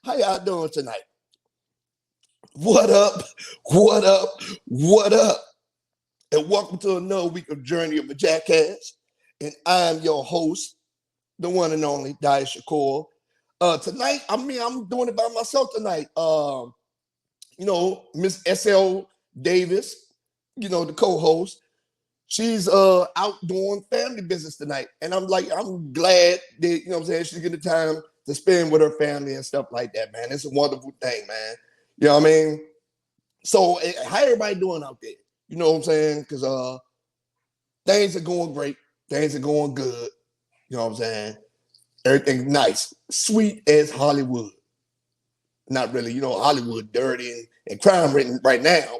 How y'all doing tonight? What up? What up? What up? And welcome to another week of Journey of a Jackass. And I'm your host, the one and only Dia Shakur. Tonight, I'm doing it by myself tonight. Miss S.L. Davis, the co-host. She's out doing family business tonight. And I'm glad that, she's getting the time to spend with her family and stuff like that, man. It's a wonderful thing, man. You know what I mean? So how everybody doing out there? You know what I'm saying? Because things are going great. Things are going good. You know what I'm saying? Everything nice. Sweet as Hollywood. Not really, Hollywood dirty and crime written right now.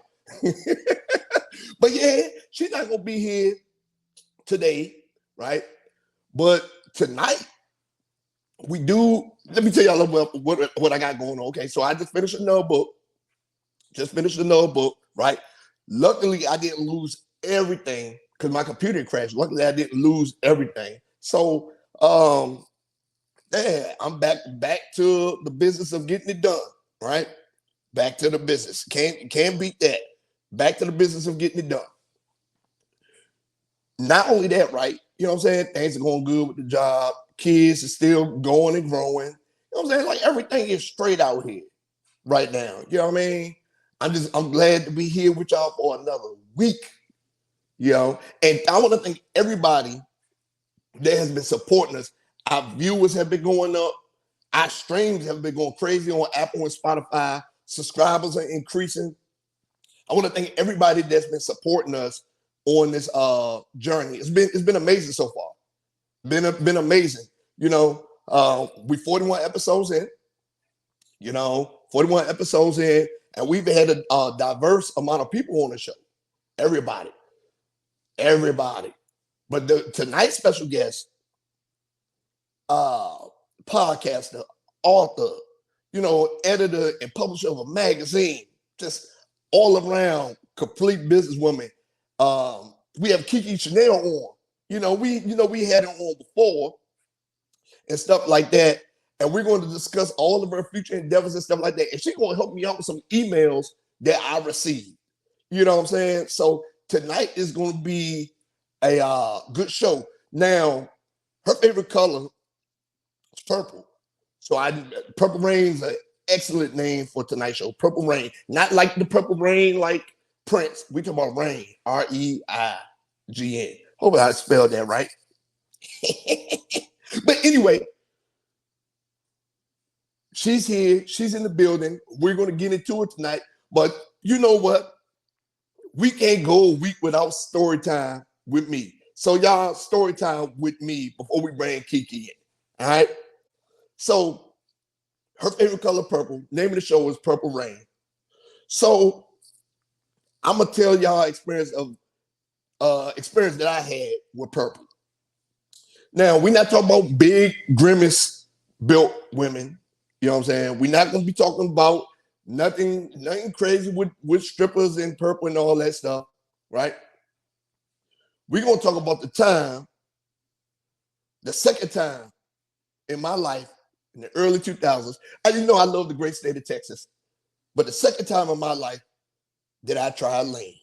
But yeah, she's not going to be here today, right? But tonight, let me tell y'all a little bit what I got going on. Okay, so I just finished another book. Right? Luckily, I didn't lose everything because my computer crashed. Luckily, I didn't lose everything. So, I'm back to the business of getting it done, right? Back to the business. Can't beat that. Back to the business of getting it done. Not only that, right? You know what I'm saying? Things are going good with the job. Kids are still going and growing. You know what I'm saying? Like everything is straight out here right now. You know what I mean? I'm glad to be here with y'all for another week. And I want to thank everybody that has been supporting us. Our viewers have been going up. Our streams have been going crazy on Apple and Spotify. Subscribers are increasing. I want to thank everybody that's been supporting us on this journey. It's been amazing so far. Been amazing. We 41 episodes in. 41 episodes in, and we've had a diverse amount of people on the show. Everybody. But tonight's special guest, podcaster, author, editor and publisher of a magazine, just all around complete businesswoman. We have KeKe Sherale on. We had her on before and stuff like that. And we're going to discuss all of her future endeavors and stuff like that. And she's going to help me out with some emails that I received. You know what I'm saying? So tonight is going to be a good show. Now, her favorite color is purple. So Purple Rain's an excellent name for tonight's show. Purple Rain. Not like the Purple Rain like Prince. We talking about Rain. R-E-I-G-N. Hope I spelled that right. But anyway, she's here. She's in the building. We're going to get into it tonight. But you know what? We can't go a week without story time with me. So y'all, story time with me before we bring KeKe in. All right? So her favorite color, purple. Name of the show is Purple Rain. So I'm going to tell y'all experience that I had with purple. Now, we're not talking about big, grimace built women. You know what I'm saying? We're not going to be talking about nothing crazy with strippers and purple and all that stuff, right? We're going to talk about the second time in my life in the early 2000s. I didn't know I love the great state of Texas, but the second time in my life that I tried lean.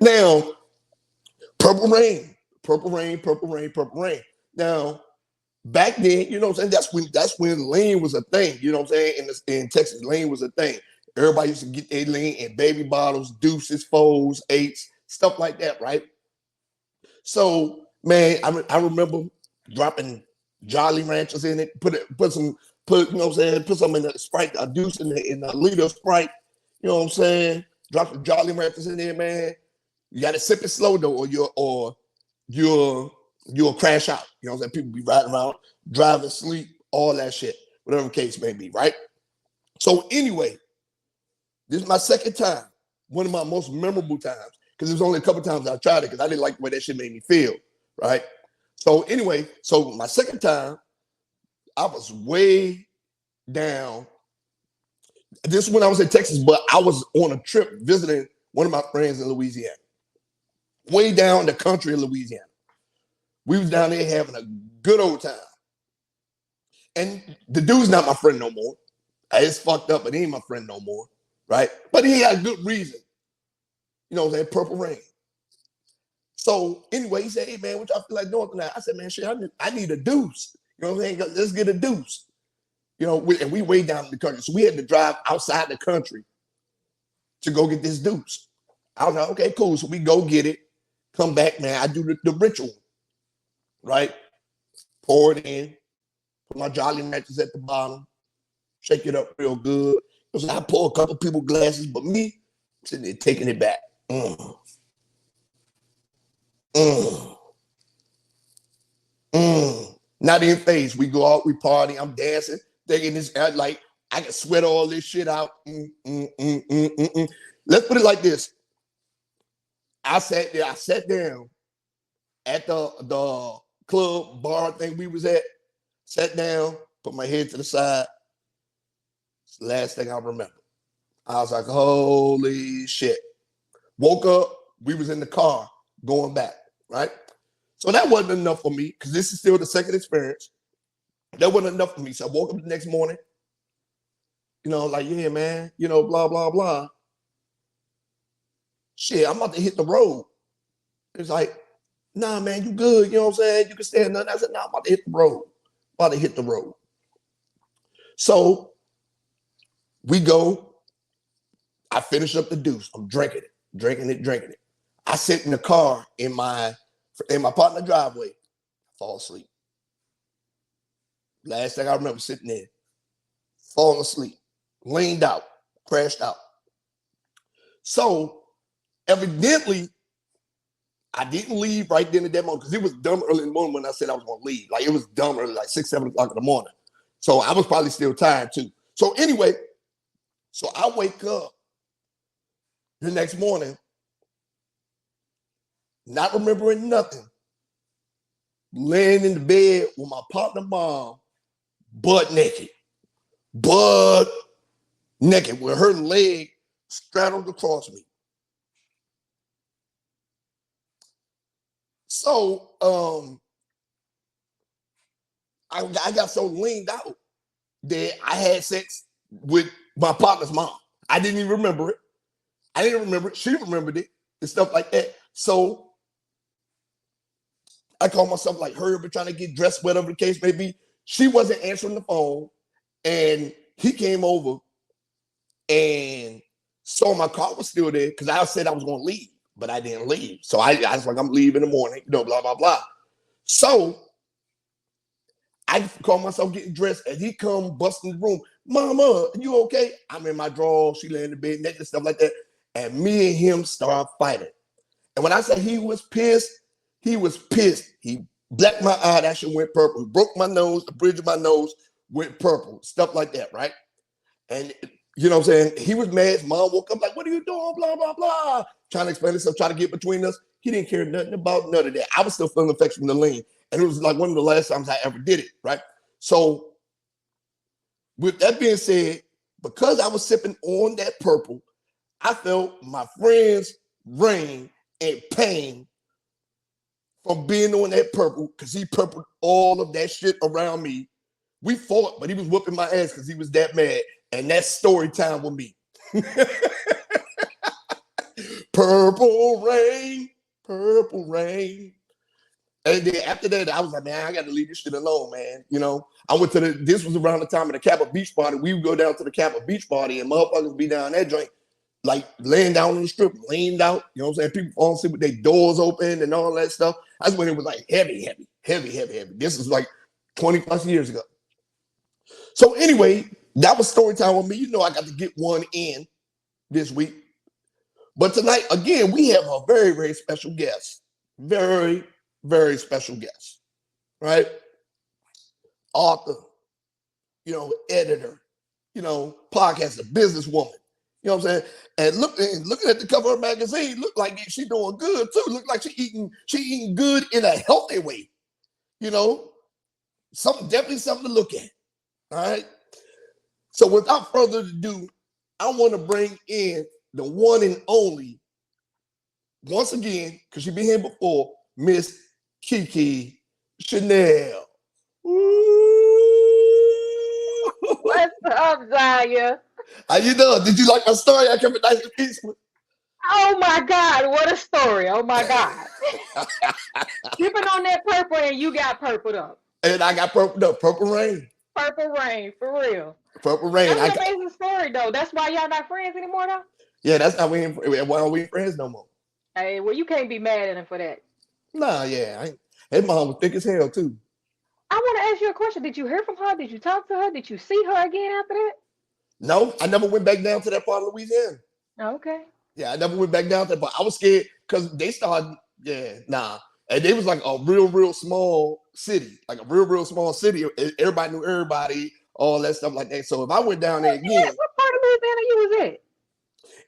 Now, Purple Rain. Now, back then, you know what I'm saying? That's when lean was a thing. You know what I'm saying? In Texas, lean was a thing. Everybody used to get their lean in baby bottles, deuces, foes, eights, stuff like that, right? So, man, I remember dropping Jolly Ranchers in it, put some in a Sprite, a deuce in a liter of Sprite. You know what I'm saying? Drop the Jolly Ranchers in there, man. You got to sip it slow though, or you'll crash out. You know what I'm saying? People be riding around, driving, sleep, all that shit, whatever the case may be, right? So anyway, this is my second time, one of my most memorable times, because it was only a couple times I tried it because I didn't like the way that shit made me feel, right? So anyway, my second time, I was way down. This is when I was in Texas, but I was on a trip visiting one of my friends in Louisiana. Way down in the country of Louisiana. We was down there having a good old time. And the dude's not my friend no more. It's fucked up, but he ain't my friend no more, right? But he had a good reason. You know what I'm saying? Purple Rain. So anyway, he said, hey, man, what y'all feel like doing tonight? I said, man, shit, I need a deuce. You know what I'm saying? Let's get a deuce. You know, and we way down in the country. So we had to drive outside the country to go get this deuce. I was like, okay, cool. So we go get it, come back, man. I do the ritual, right? Pour it in, put my Jolly matches at the bottom, shake it up real good. So I pour a couple people glasses, but me, I'm sitting there taking it back. Mm. Not in phase. We go out, we party, I'm dancing, thinking this like I can sweat all this shit out. Let's put it like this. I sat down at the club bar thing we was at, sat down, put my head to the side. It's the last thing I remember. I was like, holy shit. Woke up, we was in the car going back, right? So that wasn't enough for me, because this is still the second experience. That wasn't enough for me. So I woke up the next morning, you know, like, yeah, man, you know, blah, blah, blah. Shit, I'm about to hit the road. It's like, nah, man, you good. You know what I'm saying? You can stand nothing. I said, nah, I'm about to hit the road. About to hit the road. So we go. I finish up the deuce. I'm drinking it. I sit in the car in my partner driveway. Fall asleep. Last thing I remember, sitting there, falling asleep, leaned out, crashed out. So evidently, I didn't leave right then and that moment, because it was dumb early in the morning when I said I was going to leave. Like, it was dumb early, like 6, 7 o'clock in the morning. So I was probably still tired too. So anyway, so I wake up the next morning, not remembering nothing, laying in the bed with my partner mom, butt naked, with her leg straddled across me. So I got so leaned out that I had sex with my partner's mom. I didn't even remember it. She remembered it and stuff like that. So I called myself like Herb, trying to get dressed, whatever the case may be. She wasn't answering the phone, and he came over and saw my car was still there, because I said I was going to leave, but I didn't leave. So I was like, I'm leaving in the morning, you know, blah, blah, blah. So I call myself getting dressed, and he come busting the room. Mama, you okay? I'm in my drawers. She laying in the bed naked, stuff like that. And me and him start fighting. And when I say he was pissed, he was pissed. He blacked my eye. That shit went purple. He broke my nose. The bridge of my nose went purple. Stuff like that, right? And you know what I'm saying? He was mad. His mom woke up like, what are you doing? Blah, blah, blah. Trying to explain himself, trying to get between us. He didn't care nothing about none of that. I was still feeling affection from the lean. And it was like one of the last times I ever did it, right? So with that being said, because I was sipping on that purple, I felt my friend's rain and pain from being on that purple, because he purpled all of that shit around me. We fought, but he was whooping my ass because he was that mad. And that's story time with me. Purple rain, purple rain. And then after that, I was like, man, I got to leave this shit alone, man. You know, I went to this was around the time of the Kappa Beach party. We would go down to the Kappa Beach party, and motherfuckers be down that joint, like laying down on the strip, leaned out. You know what I'm saying? People falling asleep with their doors open and all that stuff. That's when it was like heavy. This is like 20 plus years ago. So anyway, that was story time with me. You know, I got to get one in this week. But tonight, again, we have a very, very special guest. Very, very special guest, right? Author, you know, editor, you know, podcaster, businesswoman. You know what I'm saying? And looking at the cover of the magazine, look like she doing good too. Look like she eating good in a healthy way. You know, definitely something to look at. All right. So without further ado, I want to bring in the one and only, once again, because she's been here before, Miss KeKe Sherale. What's up, Zaya? How you doing? Did you like my story? I kept it nice and peaceful. Oh my God, what a story. Oh my God. Sipping on that purple and you got purpled up. And I got purple, no, purple rain. Purple rain, for real. Purple rain. That's I an got, amazing story, though. That's why y'all not friends anymore, though? yeah, that's how we ain't, why aren't we friends no more? Hey, well, you can't be mad at him for that. Nah, yeah. His mom was thick as hell too. I want to ask you a question. Did you hear from her? Did you talk to her? Did you see her again after that? No, I never went back down to that part of Louisiana. Okay. Yeah, I never went back down there, but I was scared because they started, yeah, nah. And they was like a real small city, like a real small city. Everybody knew everybody, all that stuff like that. So if I went down there Where's you at? again, What part of Louisiana you was at?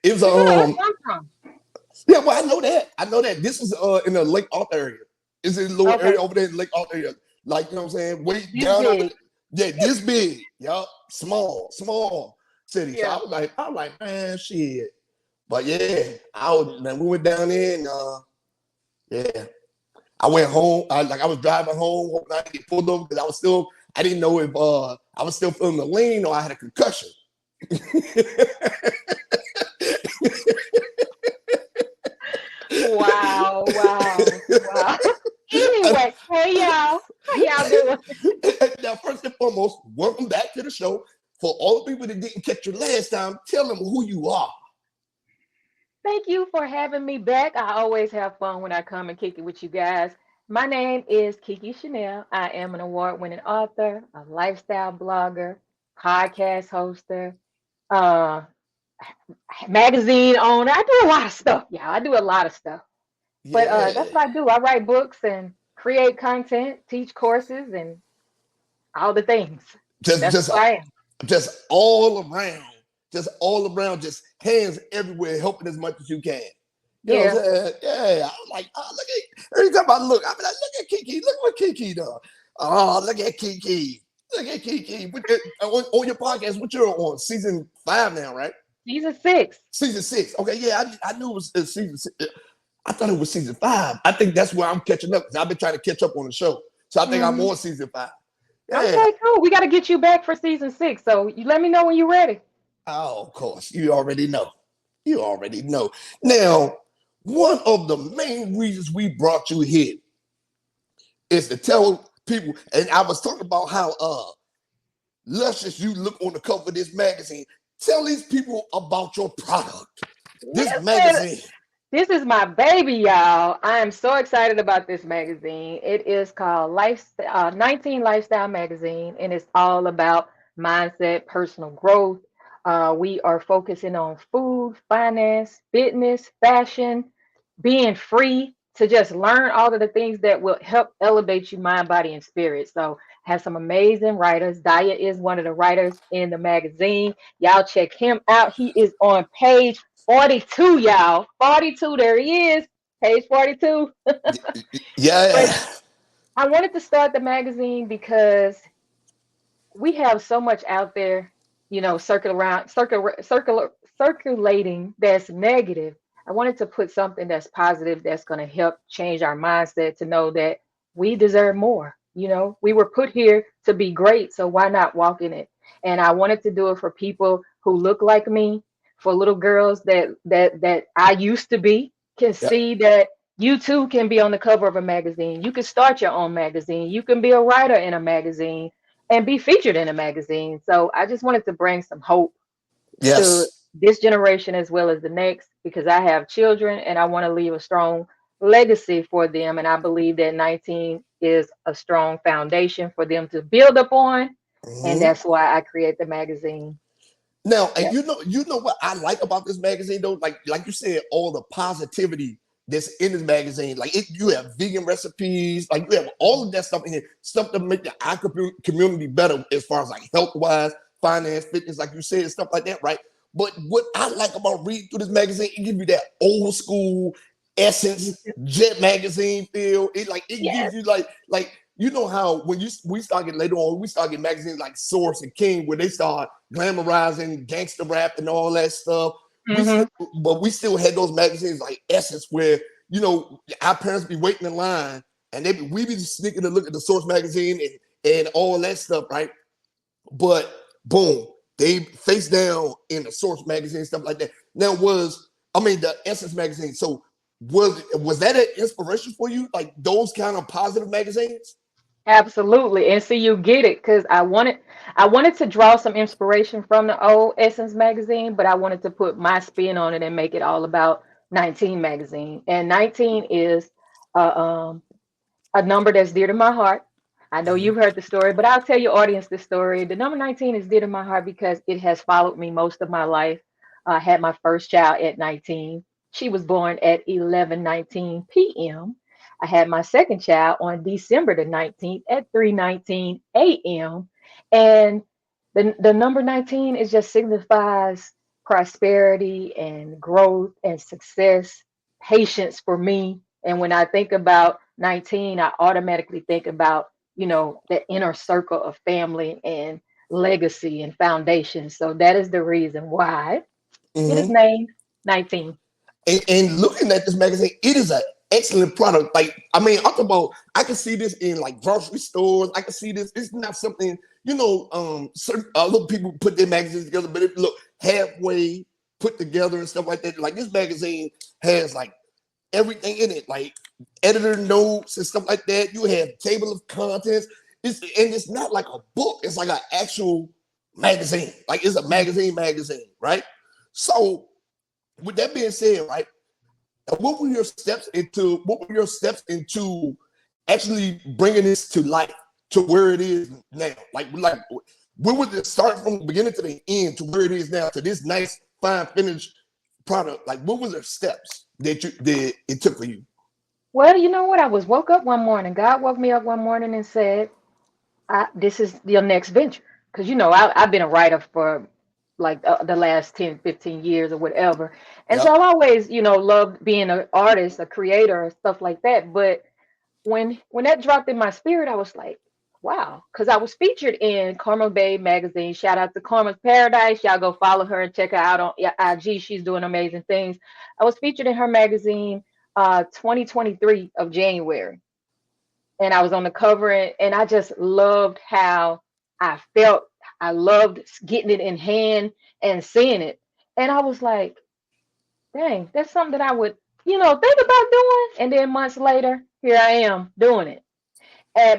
it was Because you know that's where I'm from. yeah, well, I know that. I know that. This is in the Lake Arthur area. It's in a little area Okay. over there in Lake Arthur area. Like, you know what I'm saying? Way This down over big. there. Yeah, this big. Yup. Small city. So Yeah. I'm like, man, shit. But yeah, man, we went down there and yeah. I went home. I was driving home, hoping I didn't get pulled over because I didn't know if I was still feeling the lean or I had a concussion. Wow, wow, wow. Anyway, hey y'all. How y'all doing? Now, first and foremost, welcome back to the show. For all the people that didn't catch you last time, tell them who you are. Thank you for having me back. I always have fun when I come and kick it with you guys. My name is KeKe Chanel. I am an award-winning author, a lifestyle blogger, podcast hoster, uh, magazine owner. I do a lot of stuff, y'all. I do a lot of stuff. But Yeah, that's what I do. I write books and create content, teach courses, and all the things. just That's just who I am. just all around, just hands everywhere, helping as much as you can. You know what Yeah. I'm saying? Yeah, I'm like, oh, look at every time I look, I'm like, look at KeKe, look what KeKe does. Oh, look at KeKe. Look at KeKe. On your podcast, what you're on? Season 5 now, right? Season 6. Season 6. Okay, yeah, I knew it was season 6. I thought it was season 5. I think that's where I'm catching up because I've been trying to catch up on the show. So I think I'm Hmm. on season 5. Yeah. Okay, cool. We got to get you back for season 6. So you let me know when you're ready. Oh, of course. You already know. You already know. Now, one of the main reasons we brought you here is to tell people, and I was talking about how luscious you look on the cover of this magazine. Tell these people about your product. This Listen, magazine. this is my baby, y'all. I am so excited about this magazine. It is called 19 Lifestyle Magazine, and it's all about mindset, personal growth. We are focusing on food, finance, fitness, fashion, being free to just learn all of the things that will help elevate you mind, body, and spirit. So have some amazing writers. Daya is one of the writers in the magazine. Y'all check him out. He is on page 42, y'all. 42, there he is. Page 42. But Yeah. I wanted to start the magazine because we have so much out there, circulating that's negative. I wanted to put something that's positive that's going to help change our mindset to know that we deserve more. We were put here to be great, so why not walk in it? And I wanted to do it for people who look like me, for little girls that I used to be, can Yep. see that you too can be on the cover of a magazine. You can start your own magazine. You can be a writer in a magazine and be featured in a magazine. So I just wanted to bring some hope to Yes. this generation as well as the next because I have children and I want to leave a strong legacy for them. And I believe that 19 is a strong foundation for them to build upon. And Mhm. that's why I create the magazine. Now, and Yep. you know what I like about this magazine though, like you said, all the positivity that's in this magazine. Like you have vegan recipes, like you have all of that stuff in here, stuff to make the community better as far as like health wise, finance, fitness, like you said, stuff like that, right? But what I like about reading through this magazine, it gives you that old school essence, jet magazine feel. It gives Yes. you like you know how when we start getting later on, we start getting magazines like Source and King where they start glamorizing gangster rap and all that stuff. Hmm. But we still had those magazines like Essence where our parents be waiting in line and we be sneaking to look at the Source magazine and all that stuff, right? But boom, they face down in the Source magazine, stuff like that. Now the Essence magazine. So was that an inspiration for you? Like those kind of positive magazines? Absolutely. And so you get it because I wanted to draw some inspiration from the old Essence magazine, but I wanted to put my spin on it and make it all about 19 magazine. And 19 is uh, um, a number that's dear to my heart. I know Mhm. you've heard the story, but I'll tell your audience the story. The number 19 is dear to my heart because it has followed me most of my life. I had my first child at 19. She was born at 11:19 p.m. I had my second child on December the 19th at 3:19 a.m. And the number 19 is just signifies prosperity and growth and success, patience for me. And when I think about 19, I automatically think about, the inner circle of family and legacy and foundation. So that is the reason why it is Mhm. named 19. And looking at this magazine, it is an excellent product. Like, I mean, I'm talking about, I can see this in like grocery stores. I can see this. It's not something, certain other people put their magazines together, but it look halfway put together and stuff like that. Like this magazine has like everything in it, like editor notes and stuff like that. You have table of contents. It's not like a book. It's like an actual magazine. Like it's a magazine, right? So with that being said, right, what were your steps into actually bringing this to life to where it is now? Like where would it start from the beginning to the end to where it is now to this nice fine finished product? Like what was the steps that it took for you? Well, you know what? I was woke up one morning. God woke me up one morning and said, this is your next venture. Because, I've been a writer for like the last 10, 15 years or whatever. And so Yep. I've always, loved being an artist, a creator, stuff like that. But when that dropped in my spirit, I was like, wow, because I was featured in Karma Bay magazine. Shout out to Karma's Paradise. Y'all go follow her and check her out on IG. She's doing amazing things. I was featured in her magazine 2023 of January, and I was on the cover, and I just loved how I felt. I loved getting it in hand and seeing it. And I was like, dang, that's something that I would, think about doing. And then months later, here I am doing it.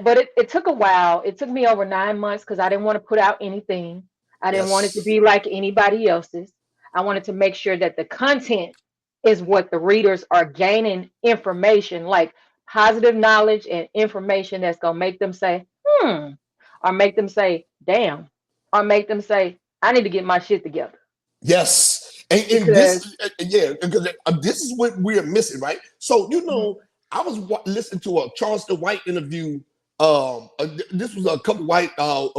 But it took a while. It took me over 9 months because I didn't want to put out anything. I didn't want it to Yes. be like anybody else's. I wanted to make sure that the content is what the readers are gaining information, like positive knowledge and information that's going to make them say, or make them say, damn, or make them say, I need to get my shit together. Yes. And Because, yeah, because this is what we're missing, right? So, mhm, I was listening to a Charleston White interview. This was a couple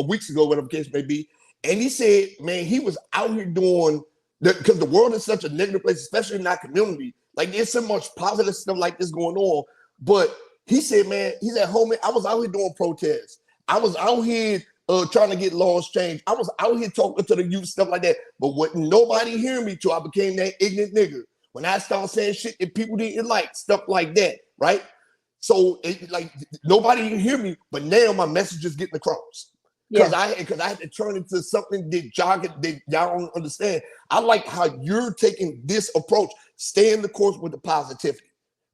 weeks ago, whatever the case may be. And he said, man, he was out here doing because the world is such a negative place, especially in our community. Like there's so much positive stuff like this going on. But he said, man, he said, homie, I was out here doing protests. I was out here trying to get laws changed. I was out here talking to the youth, stuff like that. But what nobody hearing me till I became that ignorant nigga. When I started saying shit that people didn't like, stuff like that, right? So like nobody didn't hear me, but now my message is getting across. Cause yeah, I had to turn into something that y'all don't understand. I like how you're taking this approach, staying the course with the positivity,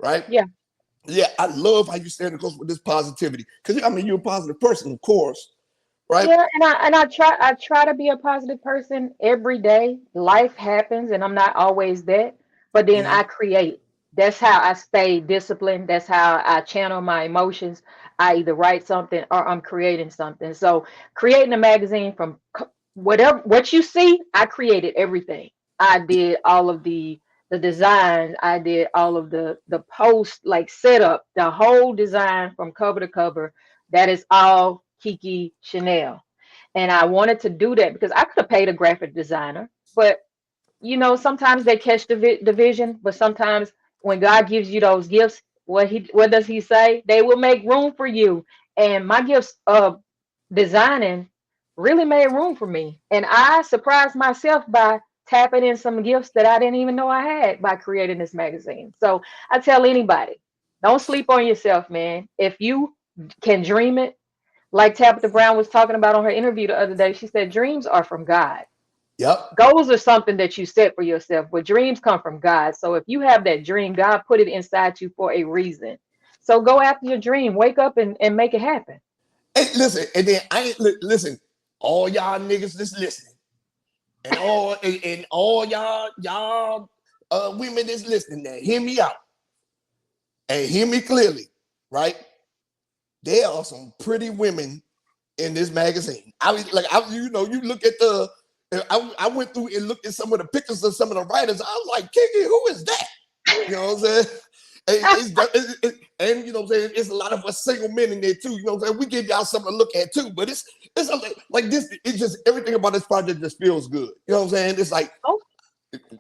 right? yeah. Yeah, I love how you stand the course with this positivity. Cause I mean you're a positive person, of course, right? Yeah, and I try to be a positive person every day. Life happens and I'm not always that, but then Mm-hmm. I create. That's how I stay disciplined. That's how I channel my emotions. I either write something or I'm creating something. So creating a magazine from whatever what you see, I created everything. I did all of the designs. I did all of the post like setup, the whole design from cover to cover. That is all Kiki Chanel. And I wanted to do that because I could have paid a graphic designer, but sometimes they catch the vision, but sometimes when God gives you those gifts, what does he say? They will make room for you. And my gifts of designing really made room for me. And I surprised myself by tapping in some gifts that I didn't even know I had by creating this magazine. So I tell anybody, don't sleep on yourself, man. If you can dream it, like Tabitha Brown was talking about on her interview the other day. She said dreams are from God. Yep. Goals are something that you set for yourself, but dreams come from God. So if you have that dream, God put it inside you for a reason. So go after your dream, wake up and make it happen. And listen, and then listen, all y'all niggas that's listening, and all y'all women that's listening there, hear me out and hear me clearly, right? There are some pretty women in this magazine. You look at I went through and looked at some of the pictures of some of the writers. I was like, KeKe, who is that? You know what I'm saying? And you know what I'm saying, it's a lot of us single men in there too. You know what I'm saying? We give y'all something to look at too, but it's like this. It's just everything about this project just feels good. You know what I'm saying? It's like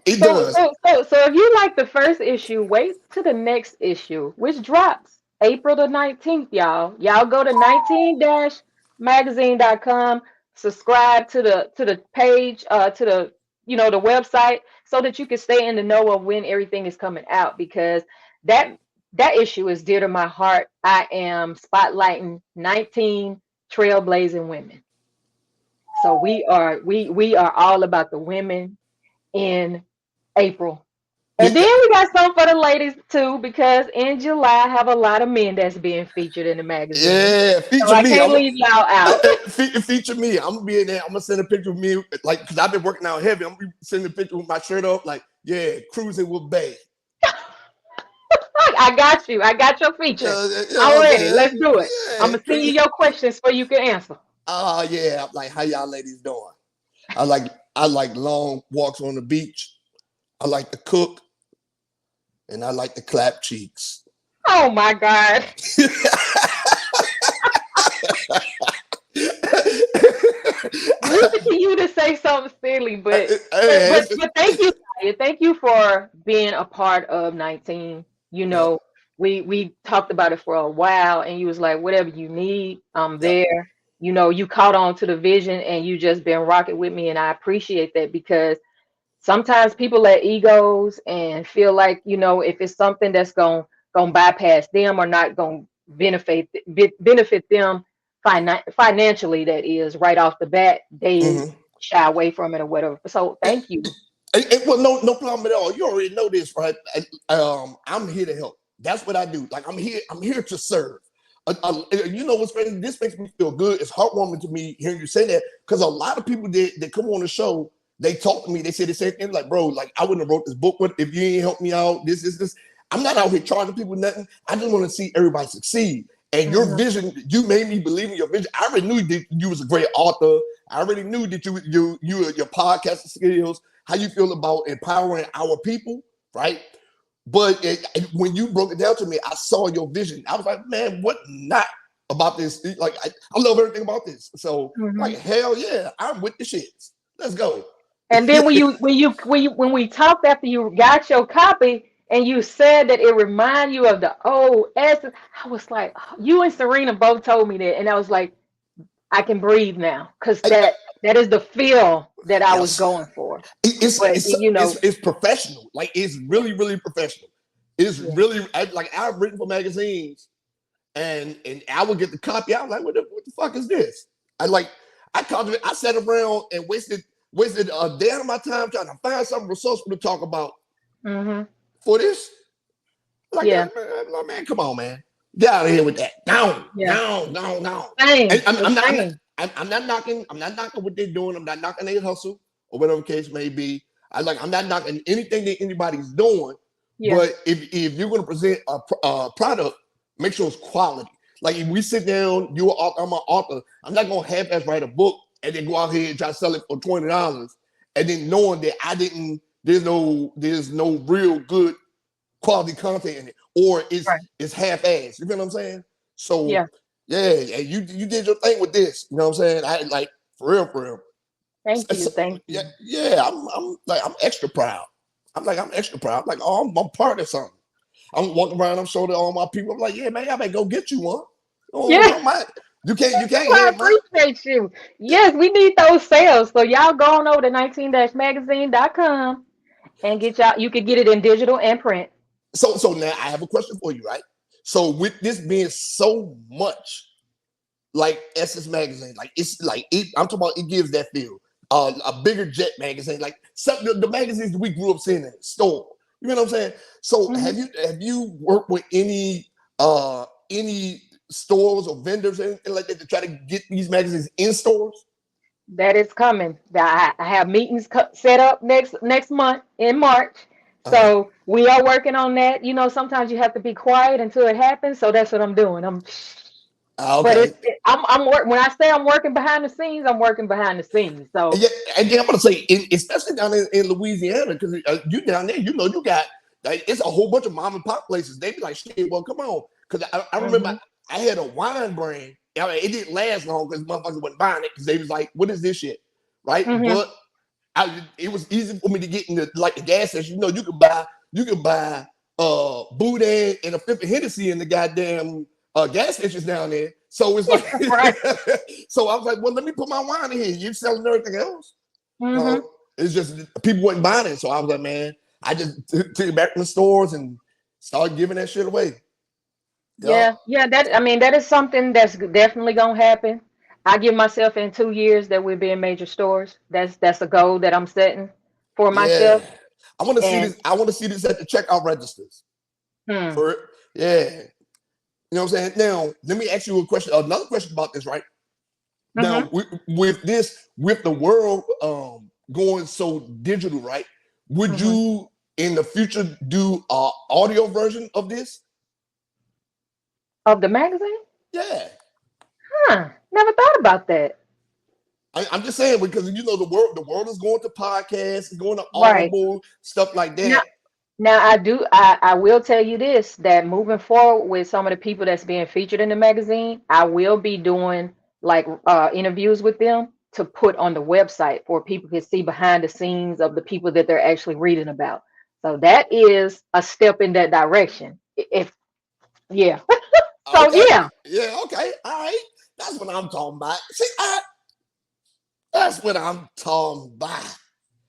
it So, does. so if you like the first issue, wait to the next issue, which drops April the 19th, y'all. Y'all go to 19-magazine.com, subscribe to the page, to the the website, so that you can stay in the know of when everything is coming out, because that that issue is dear to my heart. I am spotlighting 19 trailblazing women. So we are all about the women in April. And then we got some for the ladies too, because in July I have a lot of men that's being featured in the magazine. Yeah, So feature I me. can't leave y'all out. Feature me. I'm gonna be in there. I'm gonna send a picture of me, like, because I've been working out heavy. I'm gonna be sending a picture with my shirt off, like, yeah, cruising with Bay. I got you. I got your feature. You know I'm what I'm ready. Let's saying? do it. I'm Yeah, gonna send you your questions so you can answer. oh yeah. I'm like, how y'all ladies doing? I like long walks on the beach. I like to cook, and I like to clap cheeks. Oh my God. Listen to you to say something silly, but but Hey, but but thank you, Tanya. Thank you for being a part of 19. You yep, know, we talked about it for a while, and you was like, whatever you need, I'm yep. there. You caught on to the vision, and you just been rocking with me, and I appreciate that, because sometimes people let egos and feel like, if it's something that's going to bypass them or not going to benefit them financially, that is, right off the bat, they Mm-hmm. shy away from it or whatever. So thank you. Well, no problem at all. You already know this, right? I'm here to help. That's what I do. Like, I'm here. I'm here to serve. You know what's funny? This makes me feel good. It's heartwarming to me hearing you say that, because a lot of people that come on the show, they talk to me. They say the same thing. Like, bro, like, I wouldn't have wrote this book if you ain't helped me out. This. I'm not out here charging people nothing. I just want to see everybody succeed. And your Mhm. vision, you made me believe in your vision. I already knew that you was a great author. I already knew that your podcasting skills, how you feel about empowering our people, right? But when you broke it down to me, I saw your vision. I was like, man, what not about this? Like, I love everything about this. So, like, Mhm. hell yeah, I'm with the shits. Let's go. And then when we talked after you got your copy, and you said that it reminded you of the old essence, I was like, you and Serena both told me that, and I was like, I can breathe now, because that is the feel that I was Yes, going for. it's But it's it's professional. Like, it's really really professional. It's yeah, really like, I've written for magazines, and I would get the copy. I was like, what the fuck is this? I sat around and wasted a day of my time trying to find something resourceful to talk about hmm, for this. Like, yeah, man, come on, man, get out of here with that. Down, yeah. down, down, down. And Same, the I'm not, I'm not, same. I'm not knocking. I'm not knocking what they're doing. I'm not knocking their hustle or whatever the case may be. I'm not knocking anything that anybody's doing. Yeah, But if you're going to present a product, make sure it's quality. Like, if we sit down, you're an author, I'm an author. I'm not going to half-ass write a book and then go out here and try to sell it for $20, and then knowing that I didn't. There's no real good quality content in it, or it's right. it's half-assed. You feel what I'm saying? So Yeah. yeah, you did your thing with this. You know what I'm saying? I like, for real, for real. Thank you, thank Yeah, you. yeah. I'm extra proud. I'm extra proud. I'm like, oh, I'm part of something. I'm walking around. I'm showing all my people. I'm like, yeah, man, I better go get you one. Oh, Yeah, don't mind. You can't I have mine. appreciate you. Yes, we need those sales. So y'all go on over to 19-magazine.com and get y'all. You could get it in digital and print. So now I have a question for you, right? So with this being so much, like Essence magazine. Like it's like I'm talking about it gives that feel. A bigger Jet magazine, like some the magazines that we grew up seeing in the store. You know what I'm saying? So Mhm. have you worked with any stores or vendors and like that to try to get these magazines in stores? That is coming. I have meetings set up next month in March. Uh, So we are working on that. You know, sometimes you have to be quiet until it happens. So that's what I'm doing. But okay. I'm work when I say I'm working behind the scenes, I'm working behind the scenes. And So yeah, and then I'm gonna say, especially down in Louisiana, because you down there, you know, you got like, it's a whole bunch of mom and pop places. They be like, shit, well, come on, because I remember hmm I had a wine brand. I mean, it didn't last long because motherfuckers wasn't buying it because they was like, what is this shit, right? hmm But it was easy for me to get in the gas station. You know, you could buy Boudin and a fifth of Hennessy in the goddamn gas stations down there. So it's like, right. so I was like, well, let me put my wine in here. You're selling everything else. Uh, hmm it's just people wasn't buying it. So I was like, man, I just took it back from the stores and started giving that shit away. Yeah. Yeah. That I mean, that is something that's definitely gonna happen. I give myself in 2 years that we'll be in major stores. That's a goal that I'm setting for Yeah. myself. I want to see And this. I want to see this at the checkout registers. hmm, For it. Yeah. You know what I'm saying? Now, let me ask you a question, another question about this, right? Now, hmm, with the world going so digital, right? Would hmm. you in the future do a audio version of this? Of the magazine? Yeah. Huh. Never thought about that. I'm just saying because you know the world is going to podcasts, it's going to Right. Audible, stuff like Now, that. now I will tell you this that moving forward with some of the people that's being featured in the magazine, I will be doing like interviews with them to put on the website for people to see behind the scenes of the people that they're actually reading about. So that is a step in that direction. If yeah. So Okay. yeah. Yeah, okay. All right. That's what I'm talking about. See, that's what I'm talking about.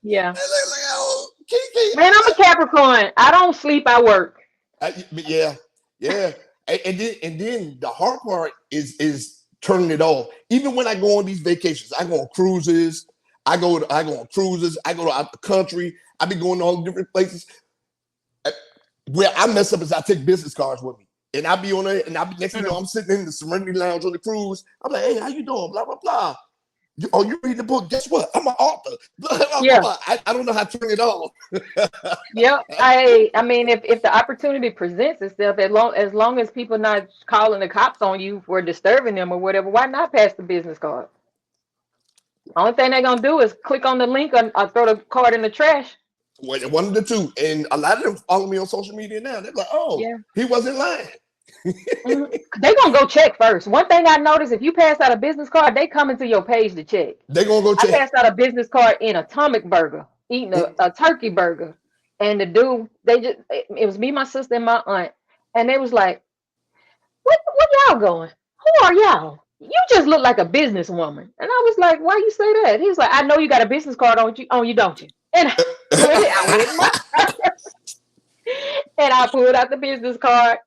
Yeah. Hey, look, oh, KeKe, Man, I'm a Capricorn. I don't sleep, I work. yeah, yeah. And then the hard part is turning it off. Even when I go on these vacations, I go on cruises. I go on cruises. I go out the country. I be going to all different places. Uh, Where I mess up is I take business cards with me. And I be on it, and I be next thing you know, Mm. I'm sitting in the Serenity Lounge on the cruise. I'm like, hey, how you doing? Blah, blah, blah. You read the book? Guess what? I'm an author. Blah, blah, Yeah. blah. I don't know how to turn it off. Yeah, I mean, if the opportunity presents itself, as long as people not calling the cops on you for disturbing them or whatever, why not pass the business card? Only thing they're gonna do is click on the link or throw the card in the trash. One of the two. And a lot of them follow me on social media now. They're like, oh, Yeah, he wasn't lying. they're gonna go check first. One thing I noticed: if you pass out a business card, they come into your page to check. They're gonna go I check. passed out a business card in Atomic Burger, eating a turkey burger, and the dude, it was me, my sister, and my aunt, and they was like, what y'all going? Who are y'all? You just look like a businesswoman. And I was like, why you say that? He was like, I know you got a business card on you, don't you? And I went in my and I pulled out the business card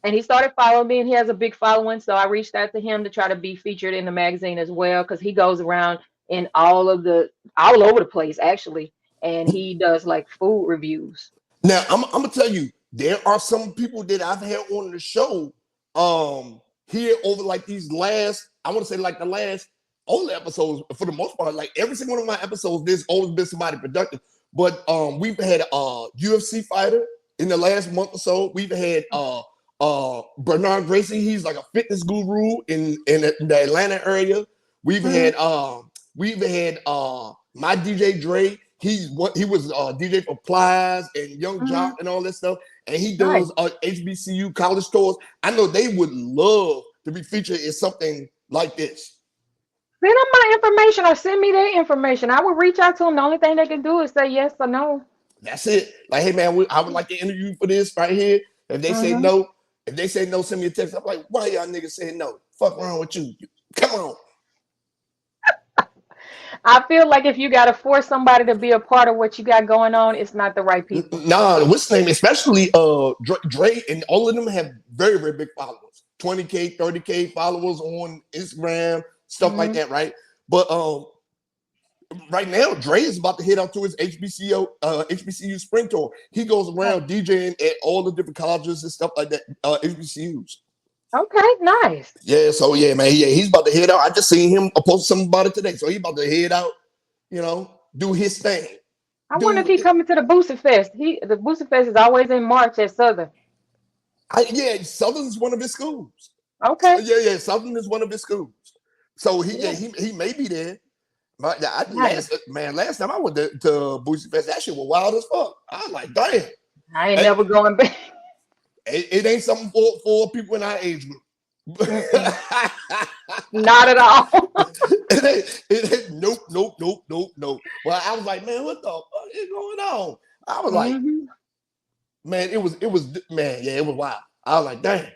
and he started following me and he has a big following. So I reached out to him to try to be featured in the magazine as well because he goes around in all over the place actually. And he does like food reviews. Now I'm gonna tell you, there are some people that I've had on the show here over like these last, I want to say like the last all the episodes for the most part, like every single one of my episodes, there's always been somebody productive. But we've had a UFC fighter in the last month or so. We've had Bernard Gracie, he's like a fitness guru in the Atlanta area. We've Mhm, had my DJ Dre. He was DJ for Plies and Young Jock mhm. and all that stuff, and he Nice. does HBCU college tours. I know they would love to be featured in something like this. Send them my information or send me their information. I will reach out to them. The only thing they can do is say yes or no. That's it. Like, hey man, I would like to interview you for this right here. If they say hmm no, send me a text. I'm like, why y'all niggas saying no? Fuck wrong with you? Come on. I feel like if you got to force somebody to be a part of what you got going on, it's not the right people. Nah, what's his name? Especially Dre and all of them have very, very big followers. 20K, 30K followers on Instagram, stuff like Mm-hmm. that, right? But right now, Dre is about to head out to his HBCU spring tour. He goes around DJing at all the different colleges and stuff like that, HBCUs. Okay, nice. Yeah, so yeah, man, yeah, he's about to head out. I just seen him post something about it today. So he's about to head out, do his thing. I wonder if Do he coming to the Booster Fest. The Booster Fest is always in March at Southern. yeah, Southern's one of his schools. So, Okay. yeah, Southern is one of his schools. So Yeah. he may be there. But Nice. last time I went to Boosie Fest, that shit was wild as fuck. I was like, damn, I ain't never it, going back. it ain't something for people in our age group. Mm-mm. Not at all. Nope. Well, I was like, man, what the fuck is going on? I was like, Hmm. man, it was, man, yeah, it was wild. I was like, damn,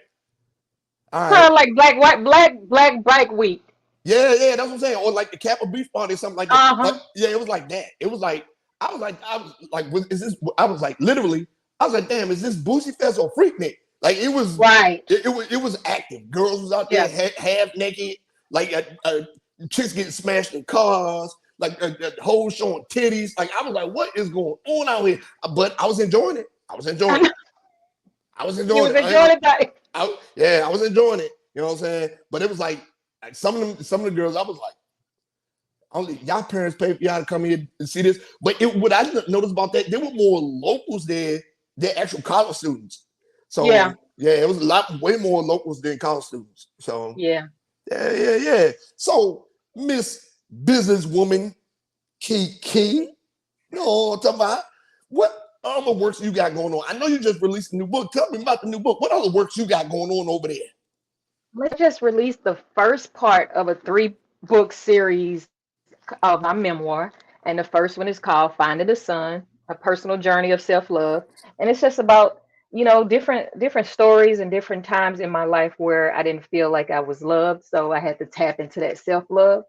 all right. Kind of like Black White Black Bike Week. Yeah, that's what I'm saying. Or like the Kappa Beef Party or something like that. Like, Uh-huh. yeah, it was like that. It was like, is this, I was like, literally, I was like, damn, is this Boosie Fest or Freaknik? Like Right. it was active. Girls was out there Yeah. half naked, like chicks getting smashed in cars, like hoes showing titties. Like I was like, what is going on out here? But I was enjoying it. I was I enjoying know. it. I was You enjoying was it. enjoying it. I was enjoying it. You know what I'm saying? But it was like some of the girls, I was like, only y'all parents pay for y'all to come here and see this. But what I noticed about that, there were more locals there than actual college students. So Yeah. yeah, it was way more locals than college students. So Yeah. yeah. So Miss Businesswoman KeKe, talking about what other works you got going on? I know you just released a new book. Tell me about the new book. What other works you got going on over there? Let's just release the first part of a three-book series of my memoir. And the first one is called Finding the Sun, a personal journey of self-love. And it's just about, different stories and different times in my life where I didn't feel like I was loved. So I had to tap into that self-love.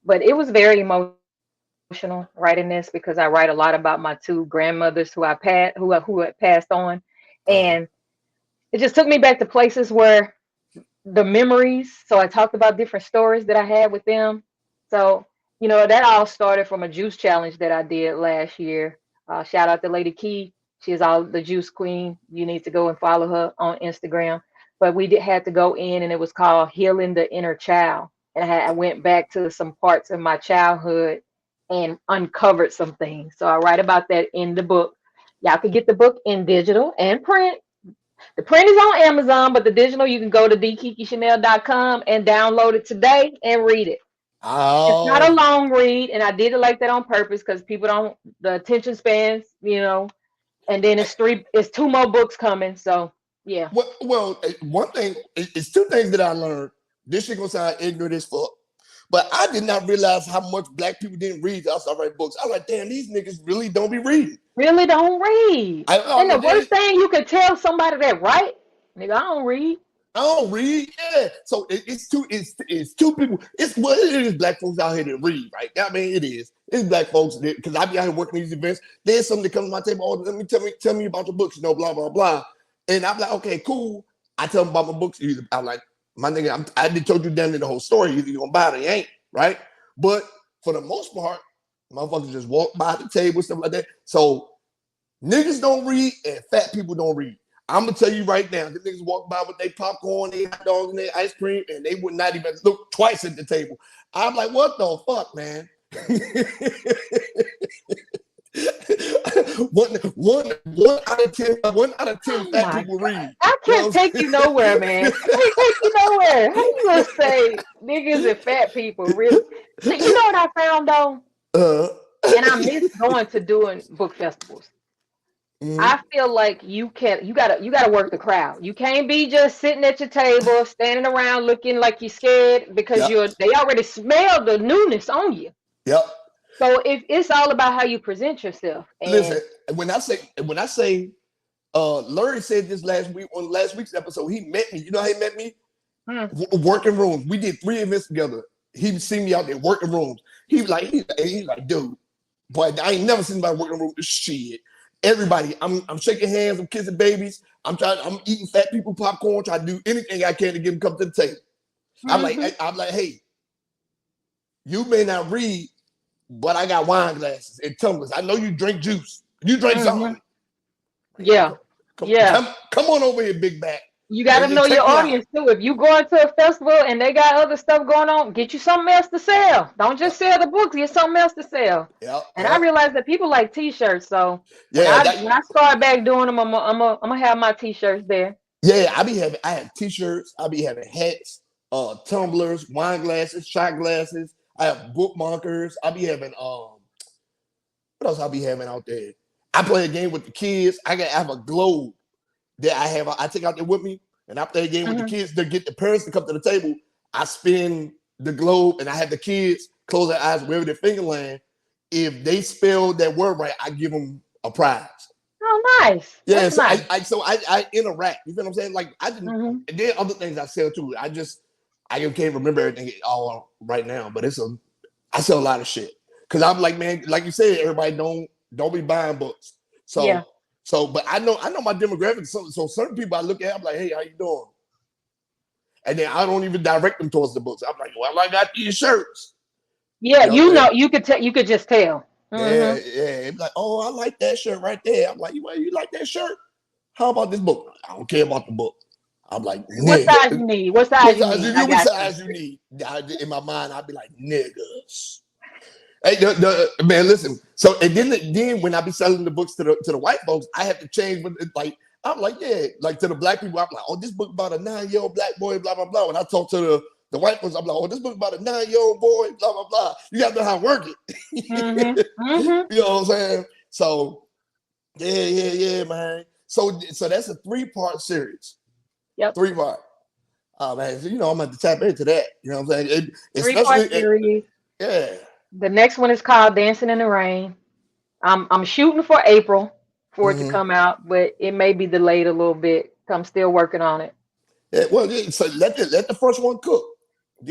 But it was very emotional writing this because I write a lot about my two grandmothers who had passed on. And Uh, it just took me back to places where the memories. So I talked about different stories that I had with them. So, that all started from a juice challenge that I did last year. Shout out to Lady Key. She is all the juice queen. You need to go and follow her on Instagram. But we had to go in, and it was called Healing the Inner Child. And I went back to some parts of my childhood and uncovered some things. So I write about that in the book. Y'all can get the book in digital and print. The print is on Amazon, but the digital, you can go to dkekechanel.com and download it today and read it. It's not a oh, long read, and I did it like that on purpose because people don't the attention spans, and then it's two more books coming. So yeah. one thing, it's two things that I learned. This shit gonna sound ignorant as fuck, but I did not realize how much black people didn't read till I started writing books. I was like, damn, these niggas really don't be reading. Really don't read. I And was the like, damn, worst thing you can tell somebody that right, nigga, I don't read. I don't read. Yeah. So it's two people. It is black folks out here that read, right? I mean, it is. It's black folks that because I be out here working these events. There's something that comes to my table. Oh, tell me about your books, blah, blah, blah. And I'm like, okay, cool. I tell them about my books. I'm like, my nigga, I did told you down in the whole story. Either you gonna buy it or you ain't, right? But for the most part, motherfuckers just walk by the table, stuff like that. So niggas don't read and fat people don't read. I'm gonna tell you right now, the niggas walk by with their popcorn, their hot dogs, and their ice cream, and they would not even look twice at the table. I'm like, what the fuck, man? one out of 10 Oh fat my people God. read. I You know can't what I'm take you nowhere, man. I can't take you nowhere. How you gonna say niggas and fat people really? See, you know what I found though? saying? And I miss going to doing book festivals. Mhm. I feel like you gotta work the crowd. You can't be just sitting at your table, standing around looking like you're scared because Yep. they already smell the newness on you. Yep. So if it's all about how you present yourself Listen, and when I say Larry said this last week on last week's episode, he met me. You know how he met me? hmm, Working rooms. We did 3 events together. He see me out there working rooms. He's like, dude, boy, I ain't never seen anybody working room this shit. Everybody, I'm shaking hands, I'm kissing babies, I'm eating fat people popcorn, trying to do anything I can to get them come to the table. Mm-hmm. I'm like, hey, you may not read, but I got wine glasses and tumblers. I know you drink juice. You drink Mm-hmm. something. Yeah. Yeah. Come on over here, big back, You got to and know your check me out. audience too. If you going to a festival and they got other stuff going on, get you something else to sell. Don't Yep, just sell the books. Get something else to sell. yep, And I yep. realized that people like T-shirts. So Yeah, when I start back doing them, I'm gonna have my T-shirts there. yeah. I have t-shirts. I be having hats, tumblers, wine glasses, shot glasses. I have bookmarkers. I be having what else I be having out there? I play a game with the kids. I have a globe that I take out there with me, and I play a game with the Hmm. kids to get the parents to come to the table. I spin the globe, and I have the kids close their eyes wherever their finger land. If they spell that word right, I give them a prize. Oh, nice. Yeah, That's so nice. I interact. You feel what I'm saying? Like I didn't. Hmm. And then other things I sell too. I can't remember everything all right now, but I sell a lot of shit because I'm like, man, like you said, everybody don't be buying books. Yeah. But I know my demographics. So certain people I look at, I'm like, hey, how you doing? And then I don't even direct them towards the books. I'm like, well, I got these shirts. Yeah. You know, You know, you could tell. You could just tell. yeah, Hmm. yeah. It's like, oh, I like that shirt right there. I'm like, you like that shirt? How about this book? I don't care about the book. I'm like, What size nigga. you need? What size you need? I What got you. size you need? In my mind, I'd be like, niggas. Hey, man, listen. So and then when I be selling the books to the white folks, I have to change. Like I'm like, yeah, like to the black people, I'm like, oh, this book about a 9-year-old black boy, blah blah blah. When I talk to the white folks, I'm like, oh, this book about a 9-year-old boy, blah blah blah. You got to know how to work Hmm. it. Hmm. You know what I'm saying? So yeah, man. So that's a 3-part series. Yep. 3-part. Oh man, so, I'm going to tap into that. You know what I'm saying? Three-part series. Yeah. The next one is called Dancing in the Rain. I'm shooting for April for it to Mm-hmm. come out, but it may be delayed a little bit. I'm still working on it. Yeah, well, yeah, so let the first one cook.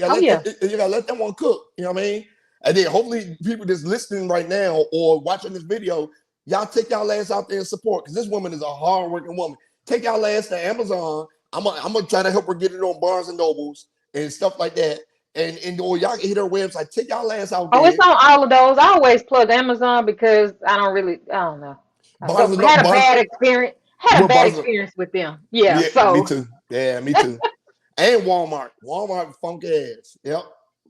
Oh yeah. You gotta let that one cook. You know what I mean? And then hopefully people that's listening right now or watching this video, y'all take y'all ass out there and support because this woman is a hardworking woman. Take y'all ass to Amazon. I'm gonna try to help her get it on Barnes and Nobles and stuff like that. And or y'all can hit her website. Take y'all ass out Oh, it's there. on all of those. I always plug Amazon because I don't know. Barnes and Had a Barnes bad experience. Had a with bad Barnes. experience with them. Yeah. Yeah, me So too. Yeah, me too. And Walmart. Walmart funk ass. Yep.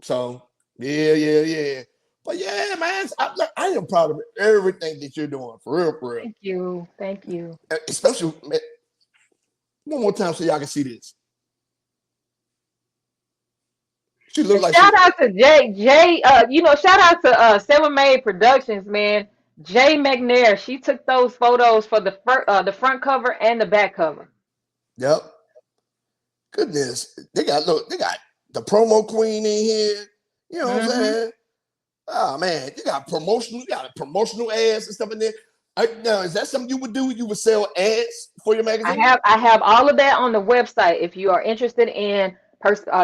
So yeah. But yeah, man, I am proud of everything that you're doing for real, for real. thank you. Thank you. Especially man, one more time so y'all can see this. She looked And like shout she. out to Jay, shout out to Seven Made Productions, man. Jay McNair, she took those photos for the front cover and the back cover. Yep. Goodness, they got the promo queen in here. You know what I'm Hmm. saying? Oh man, you got a promotional ads and stuff in there. Now, is that something you would do? You would sell ads for your magazine? I have all of that on the website. If you are interested in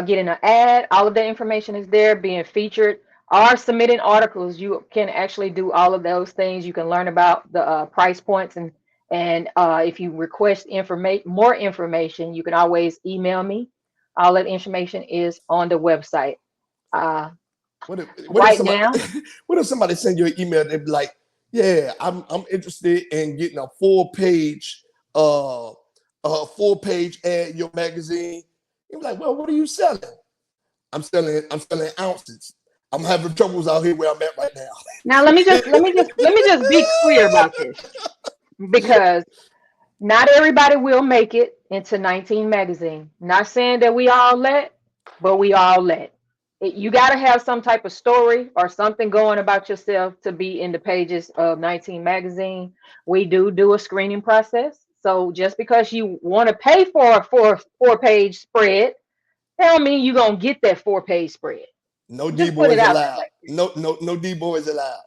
getting an ad, all of that information is there, being featured, or submitting articles. You can actually do all of those things. You can learn about the price points and if you request more information, you can always email me. All that information is on the website. Uh, What if right somebody now, what if somebody send you an email and they be like, yeah, I'm interested in getting a full page ad in your magazine. You're like, well, what are you selling? I'm selling ounces. I'm having troubles out here where I'm at right now let me just be clear about this now. because not everybody will make it into 19 magazine. Not saying that we all but we all you got to have some type of story or something going about yourself to be in the pages of 19 magazine. We do a screening process. So just because you want to pay for a four-page spread, tell me you're going to get that four-page spread. No D Just put it boys out there allowed. like this. No D boys allowed.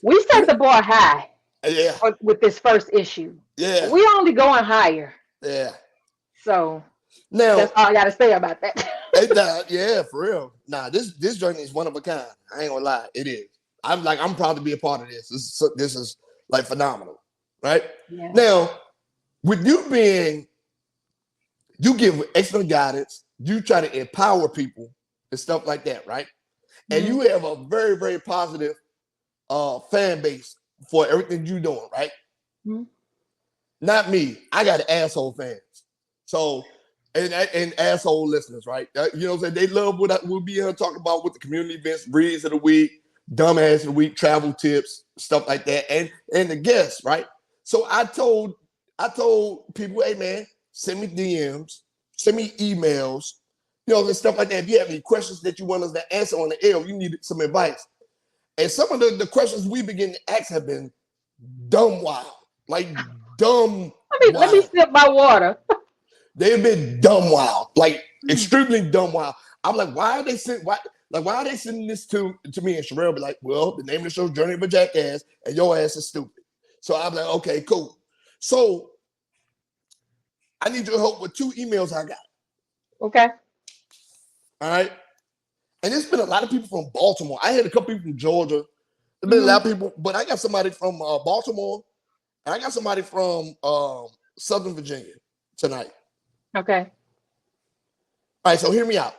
We set the bar high Yeah, with this first issue. yeah, We only going higher. yeah. So Now, that's all I got to say about that. yeah, for real. Nah, this journey is one of a kind. I ain't gonna lie, it is. I'm proud to be a part of this. This is like phenomenal, right? Yeah. Now, with you being, you give excellent guidance, you try to empower people and stuff like that, right? And Mm-hmm. you have a very, very positive fan base for everything you're doing, right? Mm-hmm. Not me. I got asshole fans. So and asshole listeners, right? You know what I'm saying? They love what we'll be here talking about with the community events, breeds of the week, dumbass of the week, travel tips, stuff like that, and the guests, right? So I told people, hey man, send me DMs, send me emails, and stuff like that. If you have any questions that you want us to answer on the air, you need some advice. And some of the questions we begin to ask have been dumb wild, like dumb Let me wild. sip my water. They've been dumb wild, like extremely dumb wild. I'm like, why are they sending this to me? And Sherale be like, well, the name of the show is Journey of a Jackass, and your ass is stupid. So I'm like, okay, cool. So I need your help with two emails I got. Okay. All right. And there's been a lot of people from Baltimore. I had a couple people from Georgia. There's been a Mm-hmm. lot of people, but I got somebody from Baltimore, and I got somebody from Southern Virginia tonight. Okay. All right, so hear me out.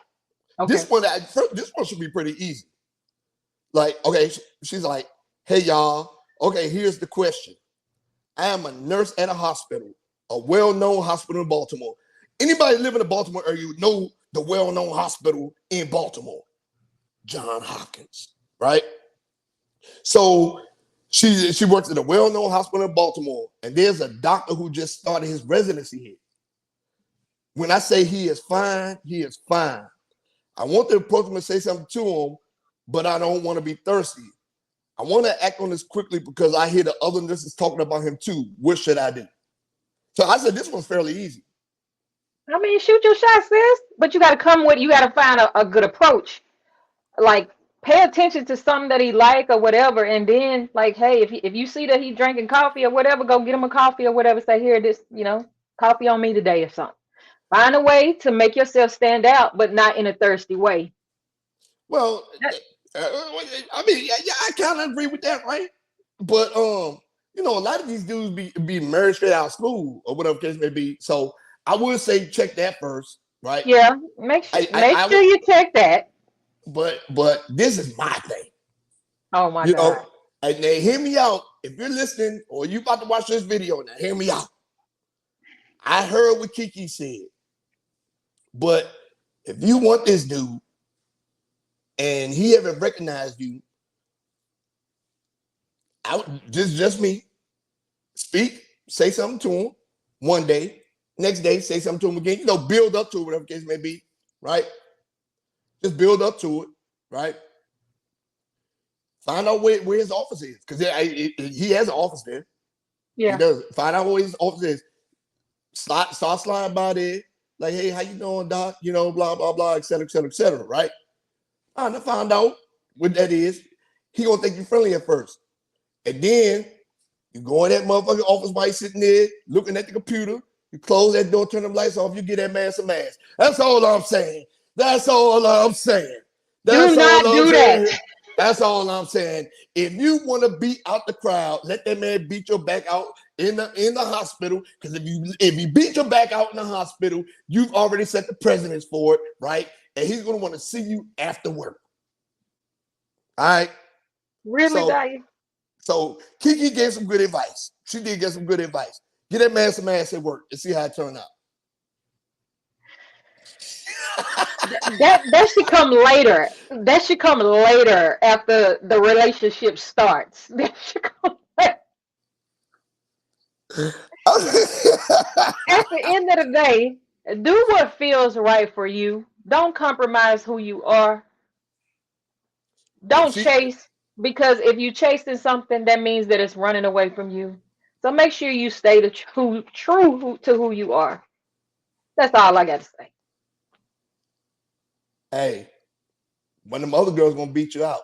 Okay. This one should be pretty easy. Like, okay, she's like, hey y'all. Okay, here's the question. I am a nurse at a hospital, a well-known hospital in Baltimore. Anybody living in the Baltimore area know the well-known hospital in Baltimore, John Hopkins, right? So she works at a well-known hospital in Baltimore, and there's a doctor who just started his residency here. When I say he is fine, he is fine. I want the person to say something to him, but I don't want to be thirsty. I want to act on this quickly because I hear the other nurses talking about him too. What should I do? So I said this one's fairly easy. I mean, shoot your shot, sis. But you got to find a good approach. Like, pay attention to something that he like or whatever, and then like, hey, if you see that he drinking coffee or whatever, go get him a coffee or whatever. Say, here, this, coffee on me today or something. Find a way to make yourself stand out, but not in a thirsty way. Well, That- I mean, yeah, I kind of agree with that, right? But a lot of these dudes be married straight out of school or whatever case may be. So I would say check that first, right? yeah, make sure make I sure would, you check that. but this is my thing, Oh my you know. God. And they hear me out. If you're listening or you about to watch this video, now hear me out. I heard what KeKe said, but if you want this dude and he haven't recognized you, just me. Speak, say something to him one day, next day, say something to him again, build up to it, whatever the case may be, right? Just build up to it, right? Find out where his office is, because he has an office there. He Yeah. does. Find out where his office is. Start sliding by there, like, hey, how you doing, doc? Blah, blah, blah, et cetera, right? Find out what that is. He gonna think you're friendly at first. And then you go in that motherfucking office while he's sitting there looking at the computer. You close that door, turn them lights off. You get that man some ass. That's all I'm saying. That's all I'm saying. Do That's not all I'm do that. saying. That's all I'm saying. If you want to beat out the crowd, let that man beat your back out in the hospital. Because if you beat your back out in the hospital, you've already set the precedence for it, right? And he's gonna want to see you after work. All right. Really, So Daya? So KeKe gave some good advice. She did get some good advice. Get that man some ass at work and see how it turned out. That should come later. That should come later after the relationship starts. That should come later. At the end of the day, do what feels right for you. Don't compromise who you are. If Don't she, chase, because if you chasing something, that means that it's running away from you. So make sure you stay true to who you are. That's all I got to say. hey, one of them other girls gonna beat you out.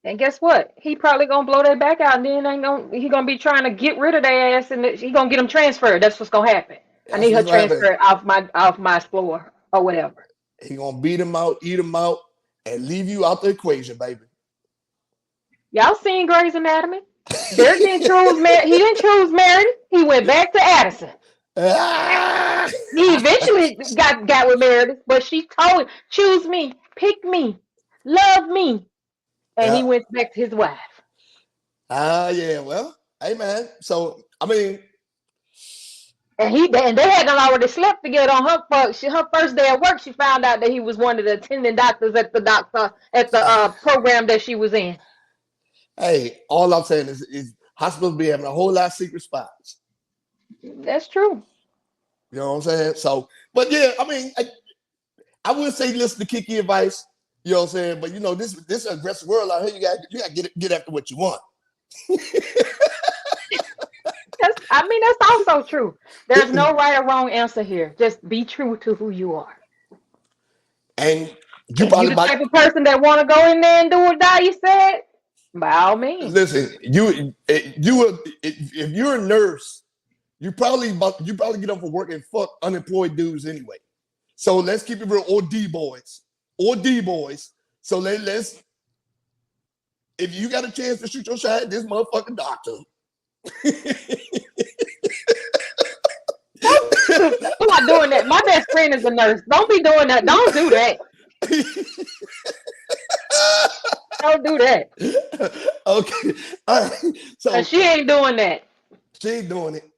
And guess what? He probably gonna blow their back out, and then he gonna be trying to get rid of their ass, and he gonna get them transferred. That's what's gonna happen. I That's need her what's gonna happen. transferred off my floor or whatever. He gonna beat him out, eat him out, and leave you out the equation, baby. Y'all seen Grey's Anatomy? Derek didn't choose Mary. He didn't choose Mary. He went back to Addison. Ah! He eventually got with Meredith, but she told him, "Choose me, pick me, love me," and Yeah. he went back to his wife. Yeah. Well, hey man. So I mean, And they had already slept together on her first day at work. She found out that he was one of the attending doctors at the program that she was in. hey, all I'm saying is hospitals be having a whole lot of secret spots. That's true. You know what I'm saying? So, but yeah, I mean, I wouldn't say listen to KeKe advice. You know what I'm saying? But you know, this aggressive world out here, you got to get after what you want. I mean, that's also true. There's no right or wrong answer here. Just be true to who you are. And you If you probably the might type of person that want to go in there and do or die, you said, by all means. listen. If you're a nurse, you probably get up for work and fuck unemployed dudes anyway. So let's keep it real. Or D boys. So let's if you got a chance to shoot your shot at this motherfucking doctor. I'm not doing that. My best friend is a nurse. Don't be doing that. Don't do that. Don't do that. Okay. All right. Cause So she ain't doing that. she ain't doing it.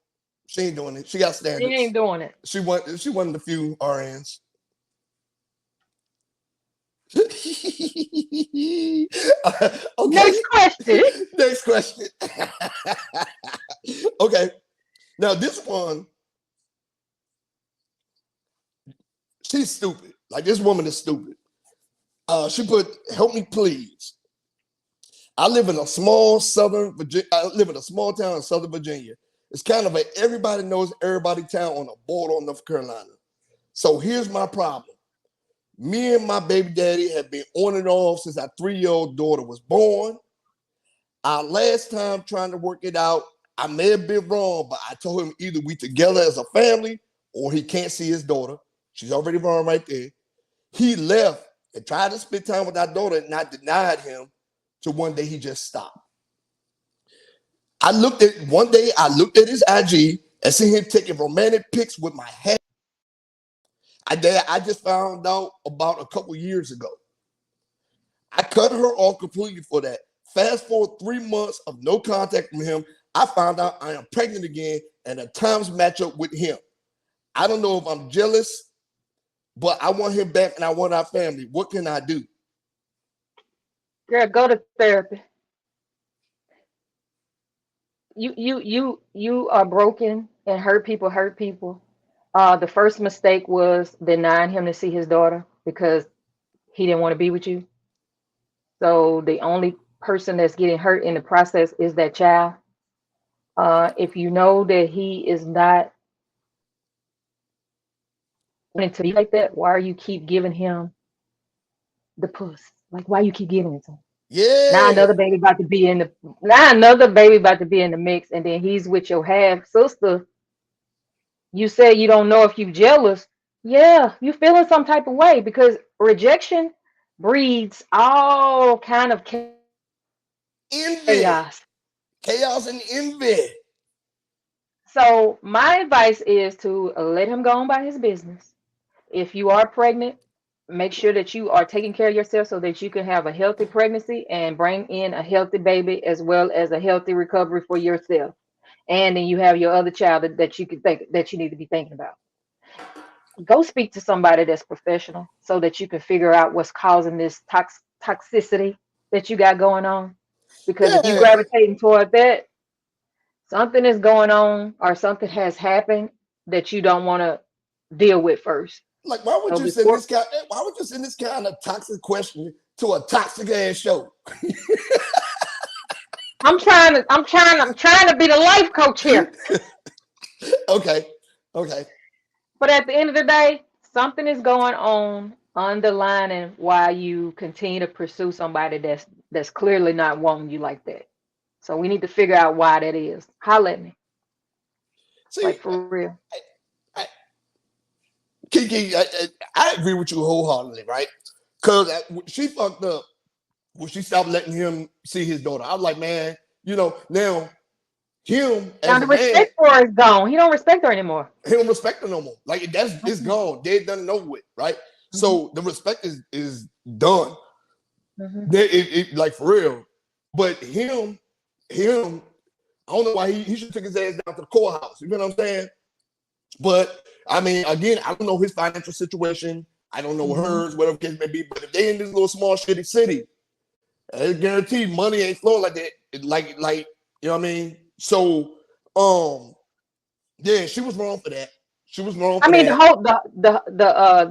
She ain't doing it. She got She ain't standards. doing it. She one of the few RNs. Okay. Next question. Next question. Okay. Now this one, she's stupid. Like this woman is stupid. She put, "Help me, please. I live in a small southern Virginia. I live in a small town in Southern Virginia. It's kind of a everybody knows everybody town on the border of North Carolina. So here's my problem. Me and my baby daddy have been on and off since our 3-year-old daughter was born. Our last time trying to work it out, I may have been wrong, but I told him either we together as a family or he can't see his daughter. She's already wrong right there. He left and tried to spend time with our daughter, and I denied him. To one day he just stopped. One day I looked at his IG and seen him taking romantic pics with my head. I just found out about a couple years ago. I cut her off completely for that. Fast forward 3 months of no contact from him, I found out I am pregnant again and the times match up with him. I don't know if I'm jealous, but I want him back and I want our family. What can I do?" Girl, go to therapy. You are broken and hurt people hurt people. The first mistake was denying him to see his daughter because he didn't want to be with you. So the only person that's getting hurt in the process is that child. If you know that he is not wanting to be like that, why are you keep giving him the puss? Like why you keep giving it to him? Now Yeah. another baby about to be in the now another baby about to be in the mix, and then he's with your half sister. You say you don't know if you jealous. Yeah, you feeling some type of way because rejection breeds all kind of Envy. chaos. Chaos and envy. So my advice is to let him go on by his business. If you are pregnant, make sure that you are taking care of yourself so that you can have a healthy pregnancy and bring in a healthy baby as well as a healthy recovery for yourself. And then you have your other child that you can think that you need to be thinking about. Go speak to somebody that's professional so that you can figure out what's causing this toxicity that you got going on. Because if you Yeah. gravitating toward that, something is going on or something has happened that you don't want to deal with first. Like, why would So you send this before guy? Why would you send this kind of toxic question to a toxic ass show? I'm trying to be the life coach here. Okay. Okay. But at the end of the day, something is going on underlining why you continue to pursue somebody that's clearly not wanting you like that. So we need to figure out why that is. Holla at me. See, Like for real. I, KeKe, I agree with you wholeheartedly, right? Because she fucked up when she stopped letting him see his daughter. I was like, man, now him Now as a the man, respect for her is gone. He don't respect her anymore. he don't respect her no more. Like it's Mhm, gone. Dead done and over with, right? mhm, So the respect is done. mhm. Like for real. But him, I don't know why he should take his ass down to the courthouse. You know what I'm saying? But I mean, again, I don't know his financial situation. I don't know Mhm. hers, whatever case may be. But if they in this little small shitty city, it's guaranteed money ain't flowing like that. Like you know what I mean? So yeah, she was wrong for that. She was wrong I for mean, the that. whole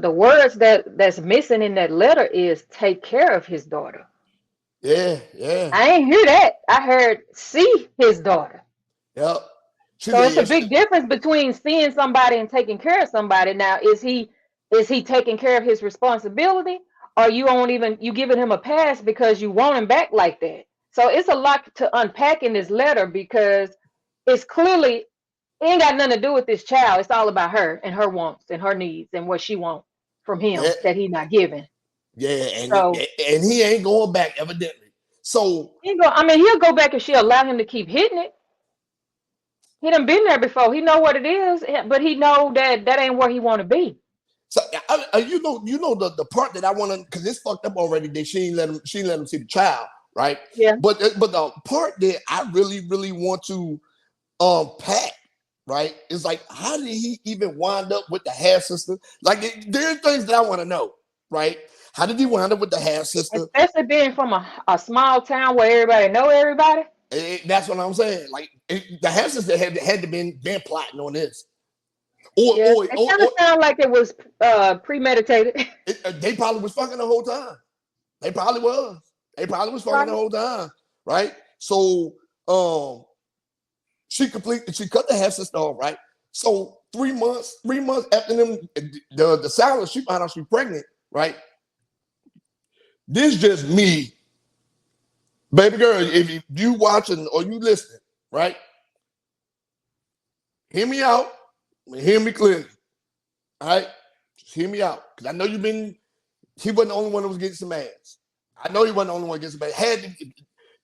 the words that's missing in that letter is take care of his daughter. Yeah, yeah, I ain't hear that. I heard see his daughter. yep. She So said, it's a yeah, big difference between seeing somebody and taking care of somebody. Now, is he taking care of his responsibility, or you won't even you giving him a pass because you want him back like that? So it's a lot to unpack in this letter because it's clearly it ain't got nothing to do with this child. It's all about her and her wants and her needs and what she wants from yeah, him that he not giving. yeah, So and he ain't going back evidently. So I mean, he'll go back if she allow him to keep hitting it. He done been there before. He know what it is, but he know that that ain't where he want to be. So the part that I want to, because it's fucked up already. That she ain't let him see the child, right? Yeah. But the part that I really want to unpack, right, is like, how did he even wind up with the half sister? Like, there are things that I want to know, right? How did he wind up with the half sister? Especially being from a small town where everybody know everybody. That's what I'm saying. Like, the half sister had to been plotting on this, or Yeah, or it or, kind of or sound like it was premeditated. they probably was fucking the whole time. They probably was. They probably was fucking the Probably. whole time, right? So um, she cut the half sister off, right? So 3 months after them the silence, she found out she's pregnant, right? This just me, baby girl. If you watching or you listening, right? Hear me out. Hear me clearly, all right? Just hear me out, because I know you've been. He wasn't the only one that was getting some ass. I know he wasn't the only one getting some ass.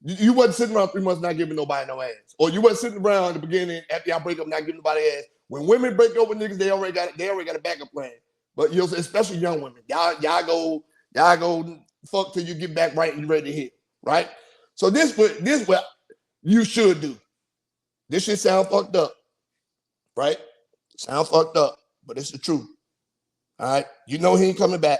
You wasn't sitting around 3 months not giving nobody no ass, or you wasn't sitting around at the beginning after y'all break up not giving nobody ass. When women break up with niggas, they already got a backup plan. But especially young women, y'all go fuck till you get back right and you ready to hit, right? So this what you should do. This shit sound fucked up, right? Sound fucked up, but it's the truth. All right, you know he ain't coming back.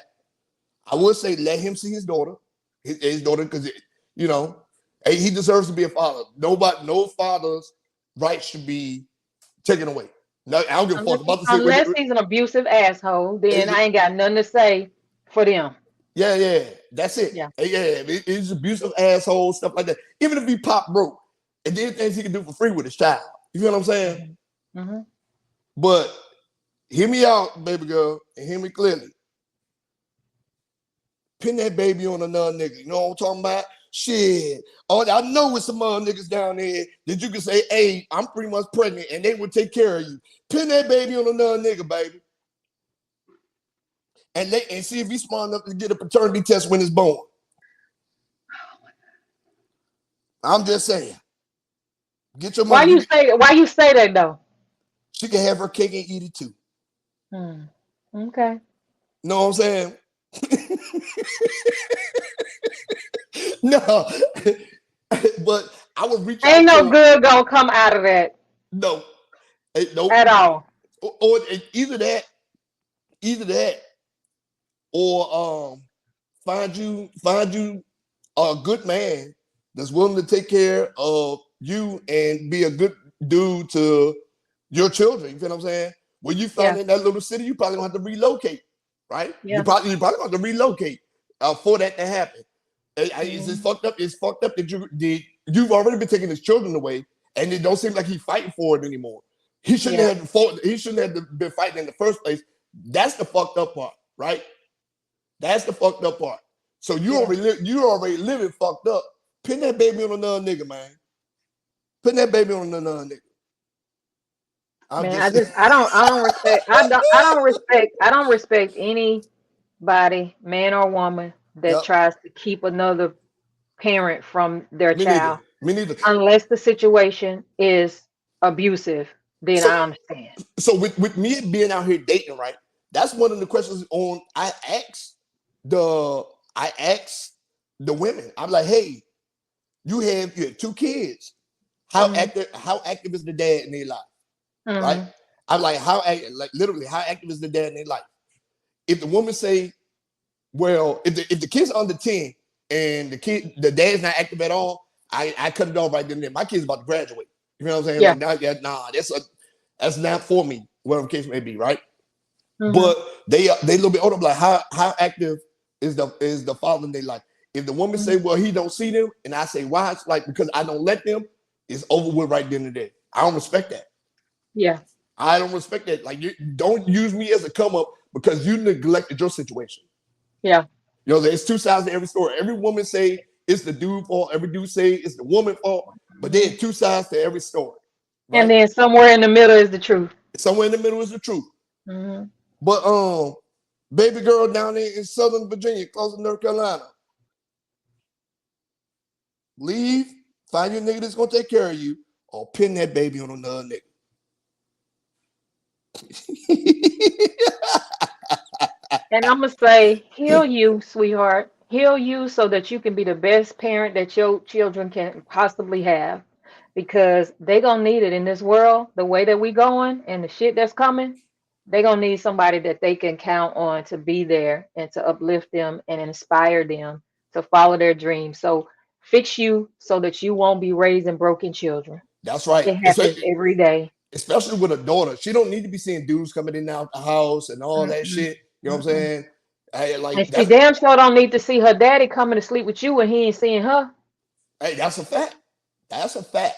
I would say let him see his daughter, his daughter, because you know he deserves to be a father. No father's rights should be taken away. No, I don't give a fuck Unless, about the unless situation. he's an abusive asshole, then I ain't got nothing to say for them. Yeah, that's it. Yeah. Yeah, it's abusive asshole stuff like that. Even if he pop broke, and then things he can do for free with his child. You feel what I'm saying? Hmm. Hmm. But hear me out, baby girl, and hear me clearly. Pin that baby on another nigga. You know what I'm talking about? Shit. Oh, I know with some other niggas down there that you can say, hey, I'm 3 months pregnant, and they would take care of you. Pin that baby on another nigga, baby. And see if he's smart enough to get a paternity test when it's born. I'm just saying. Get your money. Why you say that though? She can have her cake and eat it too. Hmm. Okay. Know what I'm saying? No. But I would reach Ain't out to no her. good gonna come out of that No. Nope. at all. Or either that, or find you a good man that's willing to take care of you and be a good dude to your children. You feel what I'm saying? When you find Yeah. in that little city, you probably gonna have to relocate, right? You Yeah. probably you probably gonna have to relocate for that to happen. It's just Hmm. fucked up. It's fucked up that you've already been taking his children away, and it don't seem like he's fighting for it anymore. He shouldn't Yeah. have fought. He shouldn't have been fighting in the first place. That's the fucked up part, right? That's the fucked up part. So Yeah. you already living fucked up. Pin that baby on another nigga, man. Pin that baby on another nigga. I'm Man, just I don't respect anybody, man or woman, that yep. tries to keep another parent from their Me neither. child Me neither. unless the situation is abusive. Then So I understand. so with me being out here dating, right? That's one of the questions on the I asked the women. I'm like, hey, you have 2 kids. Hmm. How active is the dad in their life? Right? Hmm. I'm like, like literally, how active is the dad in their life? If the woman say, well, if the kid's under 10 and the dad's not active at all, I cut it off right then and there. My kid's about to graduate. You know what I'm saying? Yeah. Like now, yeah, nah, that's not for me, whatever the case may be, right? Hmm. But they a little bit older. Like how active is the father in their life? If the woman say, Hmm. well, he don't see them, and I say, why? It's like because I don't let them. It's over with right then and there. I don't respect that. Yeah. I don't respect that. Like you don't use me as a come up because you neglected your situation. Yeah. You know, there's 2 sides to every story. Every woman say it's the dude fault. Every dude say it's the woman fault. But Hmm. there's 2 sides to every story, And right? then somewhere in the middle is the truth. Somewhere in the middle is the truth. Hmm. But baby girl down there in Southern Virginia, close to North Carolina, leave, find your nigga that's gonna take care of you, or pin that baby on another nigga. And I'm gonna say, heal you, sweetheart. Heal you so that you can be the best parent that your children can possibly have. Because they gonna need it in this world, the way that we going and the shit that's coming, they gonna need somebody that they can count on to be there and to uplift them and inspire them to follow their dreams. So fix you so that you won't be raising broken children. That's right. It happens every day. Especially with a daughter. She don't need to be seeing dudes coming in and out the house and all that Mm-mm, shit. You know what I'm mm-mm. saying? Hey, like And she that's damn sure don't need to see her daddy coming to sleep with you and he ain't seeing her. hey, that's a fact. That's a fact.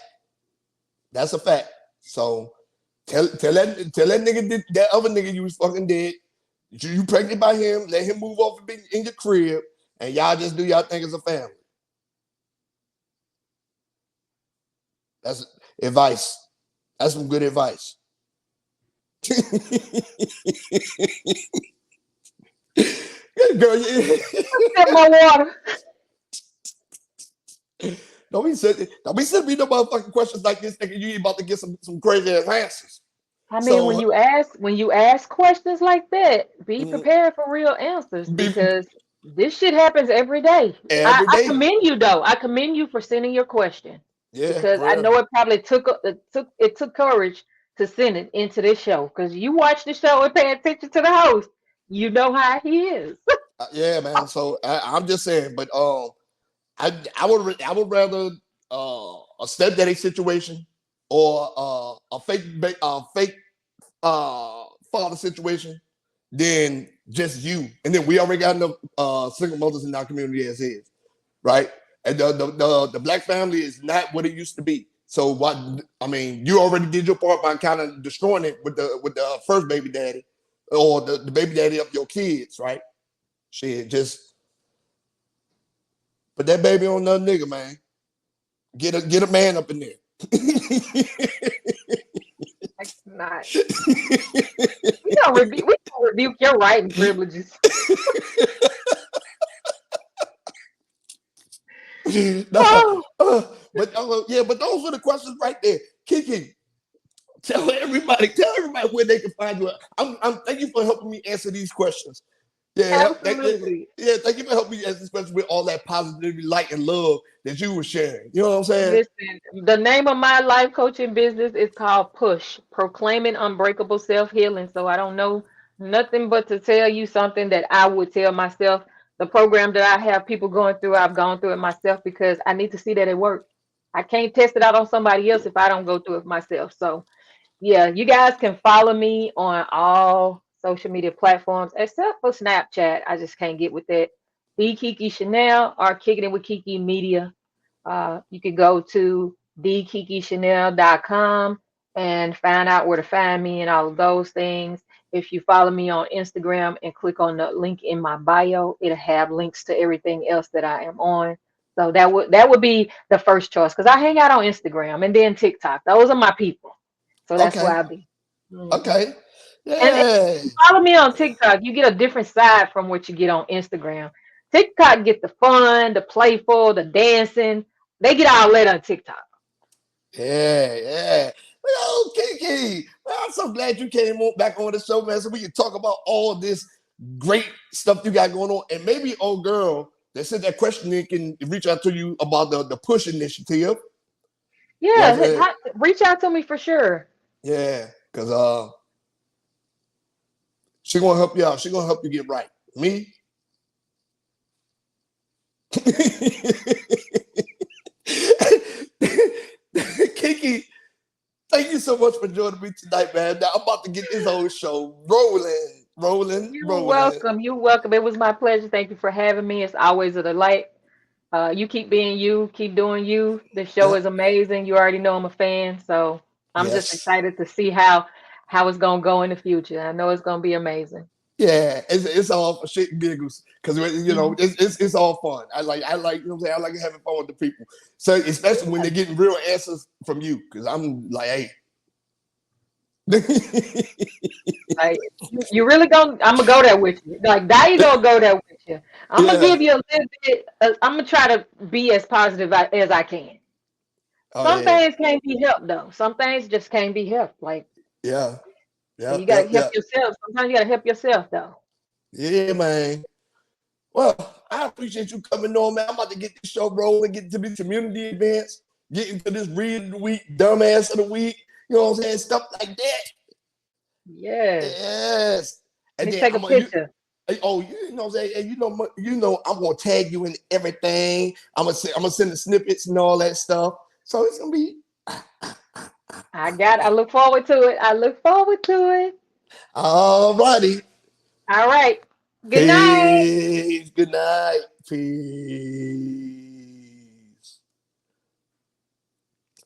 That's a fact. So tell that nigga that other nigga you was fucking dead. You pregnant by him, let him move off and be in your crib, and y'all just do y'all thing as a family. That's advice. That's some good advice. Girl, Sip my water. don't be sending me no motherfucking questions like this, thinking you about to get some crazy ass answers. I mean, So when you ask questions like that, be mm, prepared for real answers be because this shit happens every day. every I day. commend you though. I commend you for sending your question Yeah, because for I real. know it probably took courage to send it into this show because you watch the show and pay attention to the host. You know how he is. Yeah, man. So I'm just saying, but I would rather a stepdaddy situation or a fake father situation than just you. And then we already got enough single mothers in our community as is, right? And the black family is not what it used to be. So what I mean, you already did your part by kind of destroying it with the first baby daddy or the baby daddy of your kids, right? Shit, just put that baby on another nigga, man. Get a man up in there. I cannot. We gonna rebuke your writing privileges. Nah, Oh, but those are the questions right there. KeKe, tell everybody where they can find you. I'm thank you for helping me answer these questions. Yeah, absolutely. yeah, thank you for helping me answer these questions with all that positivity, light, and love that you were sharing. You know what I'm saying? Listen, the name of my life coaching business is called Push, Proclaiming Unbreakable Self Healing. So I don't know nothing but to tell you something that I would tell myself. The program that I have people going through, I've gone through it myself because I need to see that it works. I can't test it out on somebody else if I don't go through it myself. So yeah, you guys can follow me on all social media platforms except for Snapchat. I just can't get with that. The Kiki Chanel or Kicking It with Kiki Media. You can go to thekikichanel.com and find out where to find me and all of those things. If you follow me on Instagram and click on the link in my bio, it'll have links to everything else that I am on. So that would be the first choice because I hang out on Instagram and then TikTok. Those are my people. So that's Okay, where I be. Mhm. okay, And if yeah. you follow me on TikTok, you get a different side from what you get on Instagram. TikTok get the fun, the playful, the dancing. They get all that on TikTok. Yeah, yeah. Well, KeKe, well, I'm so glad you came on, back on the show, man, so we can talk about all this great stuff you got going on. And maybe old girl that sent that question in can reach out to you about the push initiative. You know what I'm Yeah, saying? reach out to me for sure. Yeah, because she gonna help you out. She gonna help you get right. Me? KeKe, thank you so much for joining me tonight, man. Now I'm about to get this whole show rolling, rolling, You're rolling. welcome. You're welcome. It was my pleasure. Thank you for having me. It's always a delight. You keep being you, keep doing you. The show Yeah. is amazing. You already know I'm a fan, so I'm just Yes. excited to see how it's gonna go in the future. I know it's gonna be amazing. Yeah, it's all for shit and giggles because you know Mhm. it's all fun. I like you know what I'm saying. I like having fun with the people. So especially when they're getting real answers from you because I'm like, hey, Like you really gonna I'm gonna go there with you. Like Daddy gonna go there with you. I'm gonna yeah, give you a little bit. I'm gonna try to be as positive as I can. oh Some yeah, things can't be helped though. Some things just can't be helped. Like yeah, yeah, you yeah, gotta help yeah, yourself. Sometimes you gotta help yourself though. yeah, man. Well, I appreciate you coming on, man. I'm about to get this show rolling, get to these community events, get into this read of the week, dumbass of the week. You know what I'm saying? Stuff like that. Yes. Yes. Let And me then take a I'm gonna you. picture. Oh, you know what I'm saying? And you know, I'm gonna tag you in everything. I'm gonna send the snippets and all that stuff. So it's gonna be I look forward to it. I look forward to it. all righty. All right. Good night. Peace. Good night. Peace.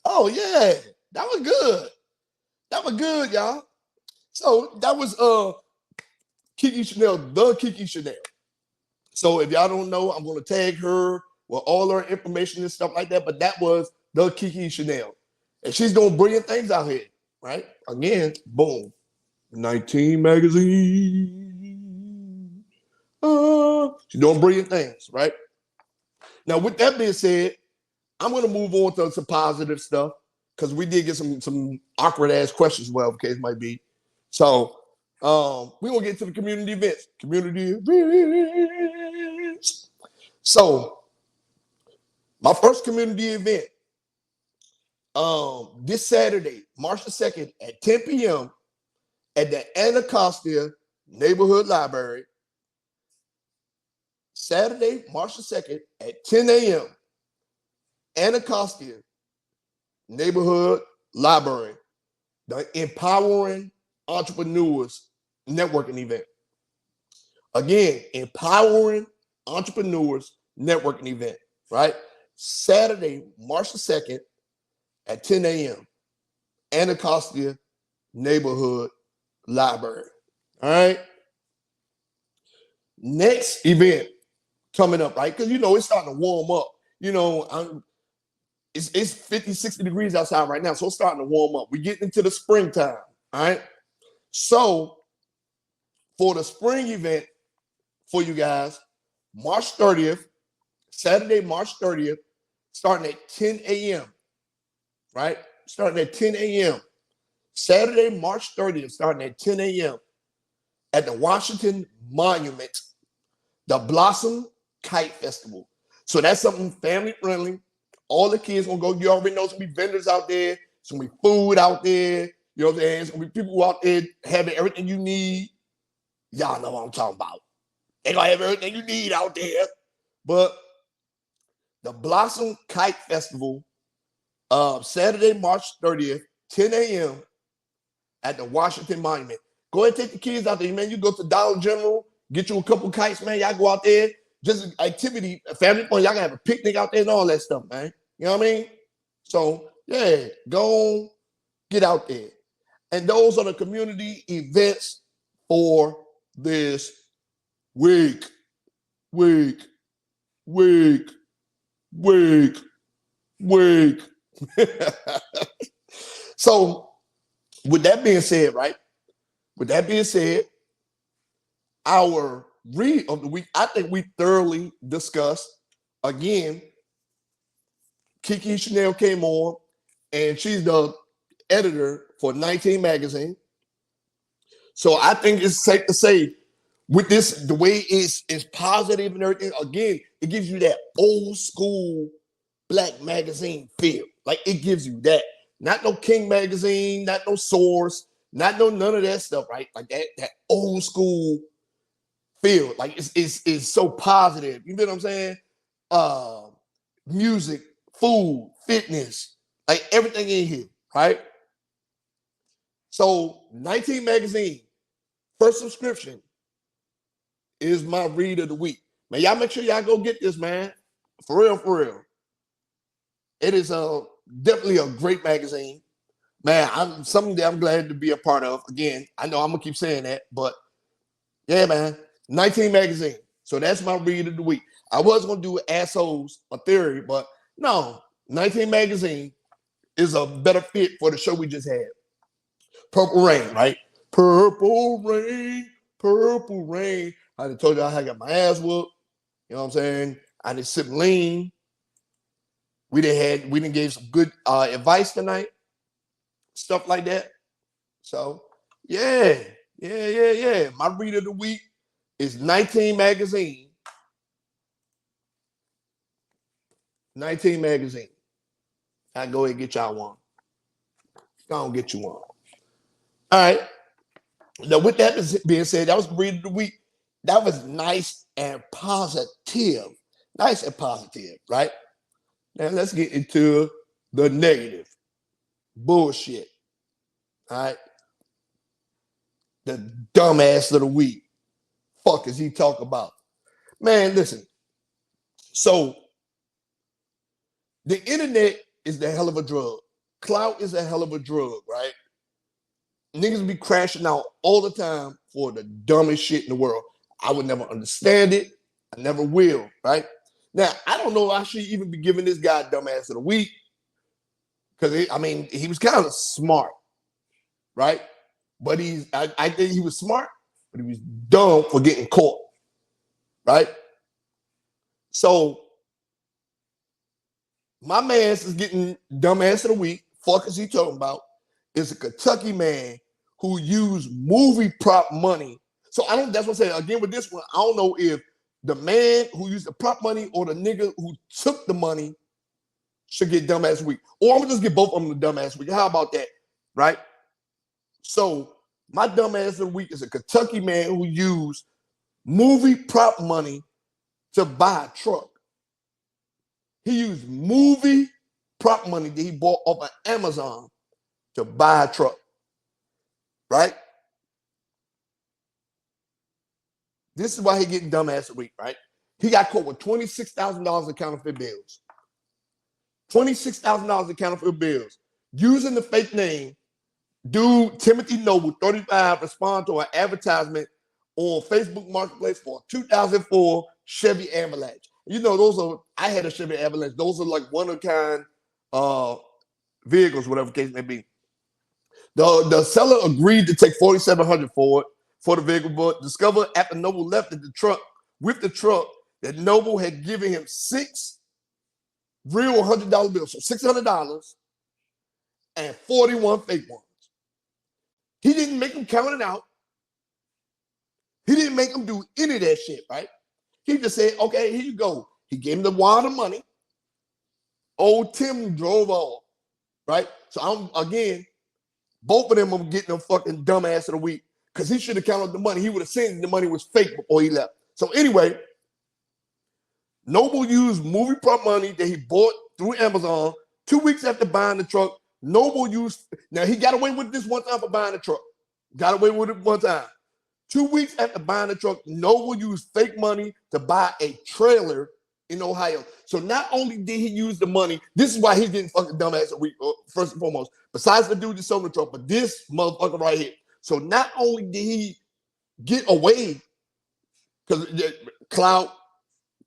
Oh yeah, that was good. That was good, y'all. So that was KeKe Chanel, the KeKe Chanel. So if y'all don't know, I'm gonna tag her with all her information and stuff like that. But that was the KeKe Chanel. And she's doing brilliant things out here, right? Again, boom. 19 magazine. She's doing brilliant things, right? Now, with that being said, I'm gonna move on to some positive stuff because we did get some awkward ass questions, whatever the case might be. So we're gonna get to the community events. Community events. So my first community event, this Saturday, March the 2nd at 10 p.m. at the Anacostia Neighborhood Library. Saturday, March the 2nd at 10 a.m. Anacostia Neighborhood Library, the Empowering Entrepreneurs Networking event. Again, Empowering Entrepreneurs Networking event, right? Saturday, March the 2nd at 10 a.m. Anacostia Neighborhood Library. All right. Next event coming up, right? Because you know it's starting to warm up. You know, it's 50, 60 degrees outside right now. So it's starting to warm up. We're getting into the springtime. All right. So for the spring event for you guys, March 30th, Saturday, March 30th, starting at 10 a.m. Right? Starting at 10 a.m. Saturday, March 30th, starting at 10 a.m. at the Washington Monument, the Blossom Kite Festival. So that's something family friendly. All the kids gonna go. You already know some be vendors out there, some be food out there. You know what I'm saying? Some be people out there having everything you need. Y'all know what I'm talking about. They gonna have everything you need out there. But the Blossom Kite Festival, Saturday, March 30th, 10 a.m. at the Washington Monument. Go ahead and take the kids out there, man. You go to Dollar General, get you a couple kites, man. Y'all go out there, just activity, family fun. Y'all can have a picnic out there and all that stuff, man. You know what I mean? So, yeah, go on, get out there. And those are the community events for this week, week, week, week, week. So, with that being said, right? With that being said, our read of the week, I think we thoroughly discussed. Again, KeKe Chanel came on, and she's the editor for 19 magazine. So I think it's safe to say, with this, the way it's positive and everything, again, it gives you that old school black magazine feel. Like it gives you that. Not no King magazine, not no Source, not no none of that stuff, right? Like that old school feel. Like it's so positive. You know what I'm saying? Uh music, food, fitness, like everything in here, right? So 19 magazine, first subscription is my read of the week. Man, y'all make sure y'all go get this, man. For real, for real. It is definitely a great magazine. Man, I'm something that I'm glad to be a part of. Again, I know I'm gonna keep saying that, but yeah, man. 19 magazine. So that's my read of the week. I was gonna do assholes a theory, but no, 19 magazine is a better fit for the show we just had. Purple Rain, right? Purple Rain, Purple Rain. I done told you I got my ass whooped. You know what I'm saying? I didn't sip lean. We didn't gave some good advice tonight, stuff like that. So yeah, yeah. My read of the week is 19 magazine. 19 magazine. I go ahead and get y'all one. Go on, get you one. All right. Now, with that being said, that was the read of the week. That was nice and positive. Nice and positive, right? Now let's get into the negative bullshit. All right. The dumbass of the week. Fuck is he talking about? Man, listen. So the internet is the hell of a drug. Clout is a hell of a drug, right? Niggas be crashing out all the time for the dumbest shit in the world. I would never understand it. I never will, right? Now, I don't know if I should even be giving this guy dumbass of the week because, he was kind of smart, right? But I think he was smart, but he was dumb for getting caught, right? So my man is getting dumbass of the week. Fuck is he talking about? Is a Kentucky man who used movie prop money. So that's what I'm saying. Again, with this one, I don't know if the man who used the prop money or the nigga who took the money should get dumbass week. Or I'm gonna just get both of them the dumbass week. How about that? Right? So my dumbass of the week is a Kentucky man who used movie prop money to buy a truck. He used movie prop money that he bought off of Amazon to buy a truck. Right? This is why he getting dumbass a week, right? He got caught with $26,000 in counterfeit bills. $26,000 in counterfeit bills. Using the fake name, dude Timothy Noble, 35, respond to an advertisement on Facebook Marketplace for a 2004 Chevy Avalanche. You know, I had a Chevy Avalanche. Those are like one-of-a-kind vehicles, whatever the case may be. The seller agreed to take $4,700 for the vehicle, but discovered after Noble left the truck that Noble had given him 6 real $100 bills, so $600 and 41 fake ones. He didn't make him count it out. He didn't make him do any of that shit, right? He just said, okay, here you go. He gave him the wad of money. Old Tim drove off, right? So both of them are getting a fucking dumbass of the week because he should have counted the money. He would have seen the money was fake before he left. So anyway, Noble used movie prop money that he bought through Amazon 2 weeks after buying the truck. Now he got away with this one time for buying the truck. Got away with it one time. 2 weeks after buying the truck, Noble used fake money to buy a trailer in Ohio. So not only did he use the money, this is why he's getting fucking dumbass a week, first and foremost. Besides the dude that sold the truck, but this motherfucker right here. So not only did he get away, because clout,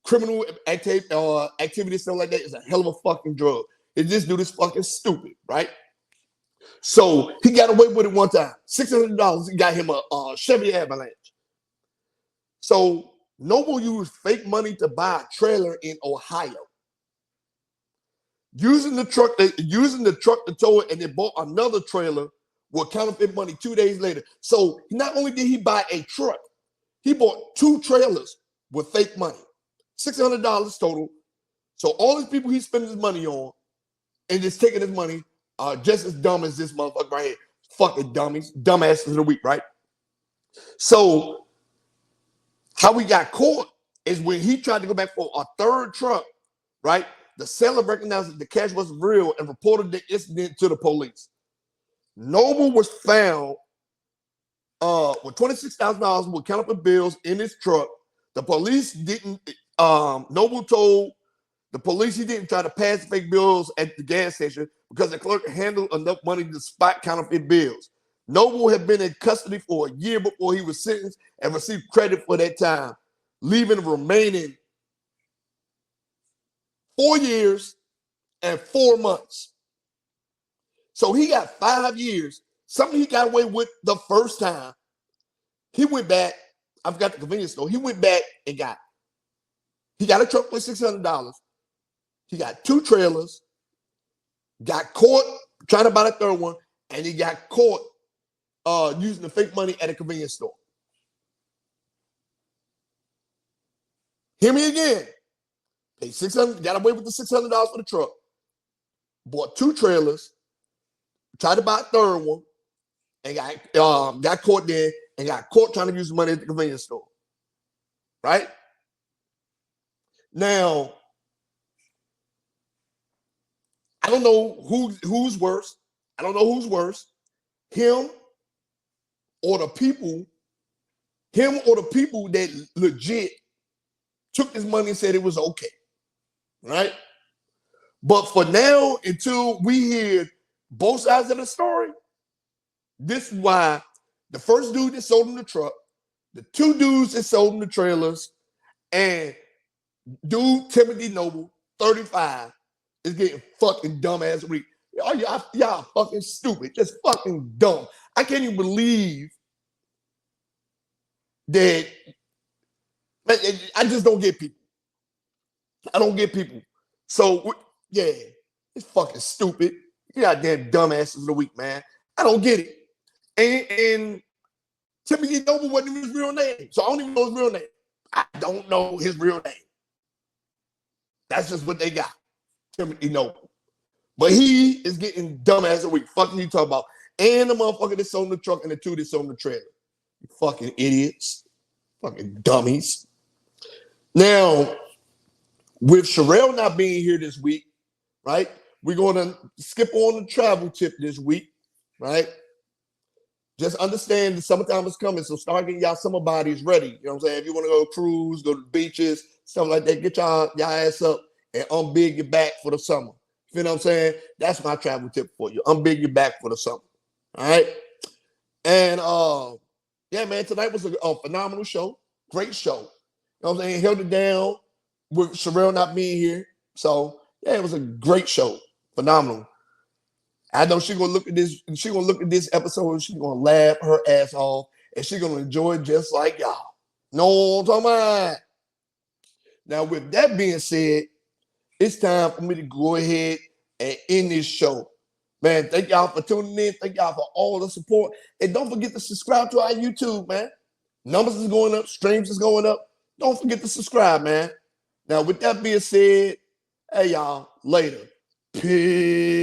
criminal activity, stuff like that is a hell of a fucking drug. And this dude is fucking stupid, right? So he got away with it one time. $600, he got him a Chevy Avalanche. So Noble used fake money to buy a trailer in Ohio. Using the truck to tow it, and they bought another trailer with counterfeit money 2 days later. So not only did he buy a truck, he bought 2 trailers with fake money, $600 total. So all these people he's spending his money on and just taking his money are just as dumb as this motherfucker right here. Fucking dummies, dumbasses of the week, right? So how we got caught is when he tried to go back for a third truck, right? The seller recognized that the cash wasn't real and reported the incident to the police. Noble was found with $26,000 with counterfeit bills in his truck. The police didn't. Noble told the police he didn't try to pass fake bills at the gas station because the clerk handled enough money to spot counterfeit bills. Noble had been in custody for a year before he was sentenced and received credit for that time, leaving the remaining 4 years and 4 months. So he got 5 years. Something he got away with the first time. He went back. I forgot the convenience store. He went back and he got a truck for $600. He got 2 trailers, got caught trying to buy the third one, and he got caught using the fake money at a convenience store. Hear me again. Paid $600, got away with the $600 for the truck, bought 2 trailers, tried to buy a third one, and got caught there and got caught trying to use the money at the convenience store. Right? Now, I don't know who's worse. I don't know who's worse. Him or the people that legit took this money and said it was okay. Right? But for now, until we hear both sides of the story, this is why the first dude that sold him the truck, the 2 dudes that sold him the trailers, and dude Timothy Noble, 35, is getting fucking dumb ass week. Y'all fucking stupid, just fucking dumb. I can't even believe that. I just don't get people. I don't get people. So yeah, it's fucking stupid. You goddamn dumbasses of the week, man. I don't get it. And Timothy Noble wasn't even his real name, so I don't even know his real name. I don't know his real name. That's just what they got, Timothy Noble. But he is getting dumbass of the week. Fucking you talking about. And the motherfucker that sold the truck and the 2 that sold the trailer. You fucking idiots. Fucking dummies. Now, with Sherale not being here this week, right? We're going to skip on the travel tip this week, right? Just understand the summertime is coming, so start getting y'all summer bodies ready. You know what I'm saying? If you want to go cruise, go to the beaches, stuff like that, get y'all ass up and unbig your back for the summer. You know what I'm saying? That's my travel tip for you. Unbig your back for the summer. All right? And yeah, man, tonight was a phenomenal show. Great show. You know what I'm saying? Held it down with Sherale not being here. So yeah, it was a great show. Phenomenal. I know she's gonna look at this, and she's gonna look at this episode and she's gonna laugh her ass off, and she's gonna enjoy it just like y'all. No, I'm talking about. Now, with that being said, it's time for me to go ahead and end this show. Man, thank y'all for tuning in. Thank y'all for all the support. And don't forget to subscribe to our YouTube, man. Numbers is going up, streams is going up. Don't forget to subscribe, man. Now, with that being said, hey, y'all, later. Peace.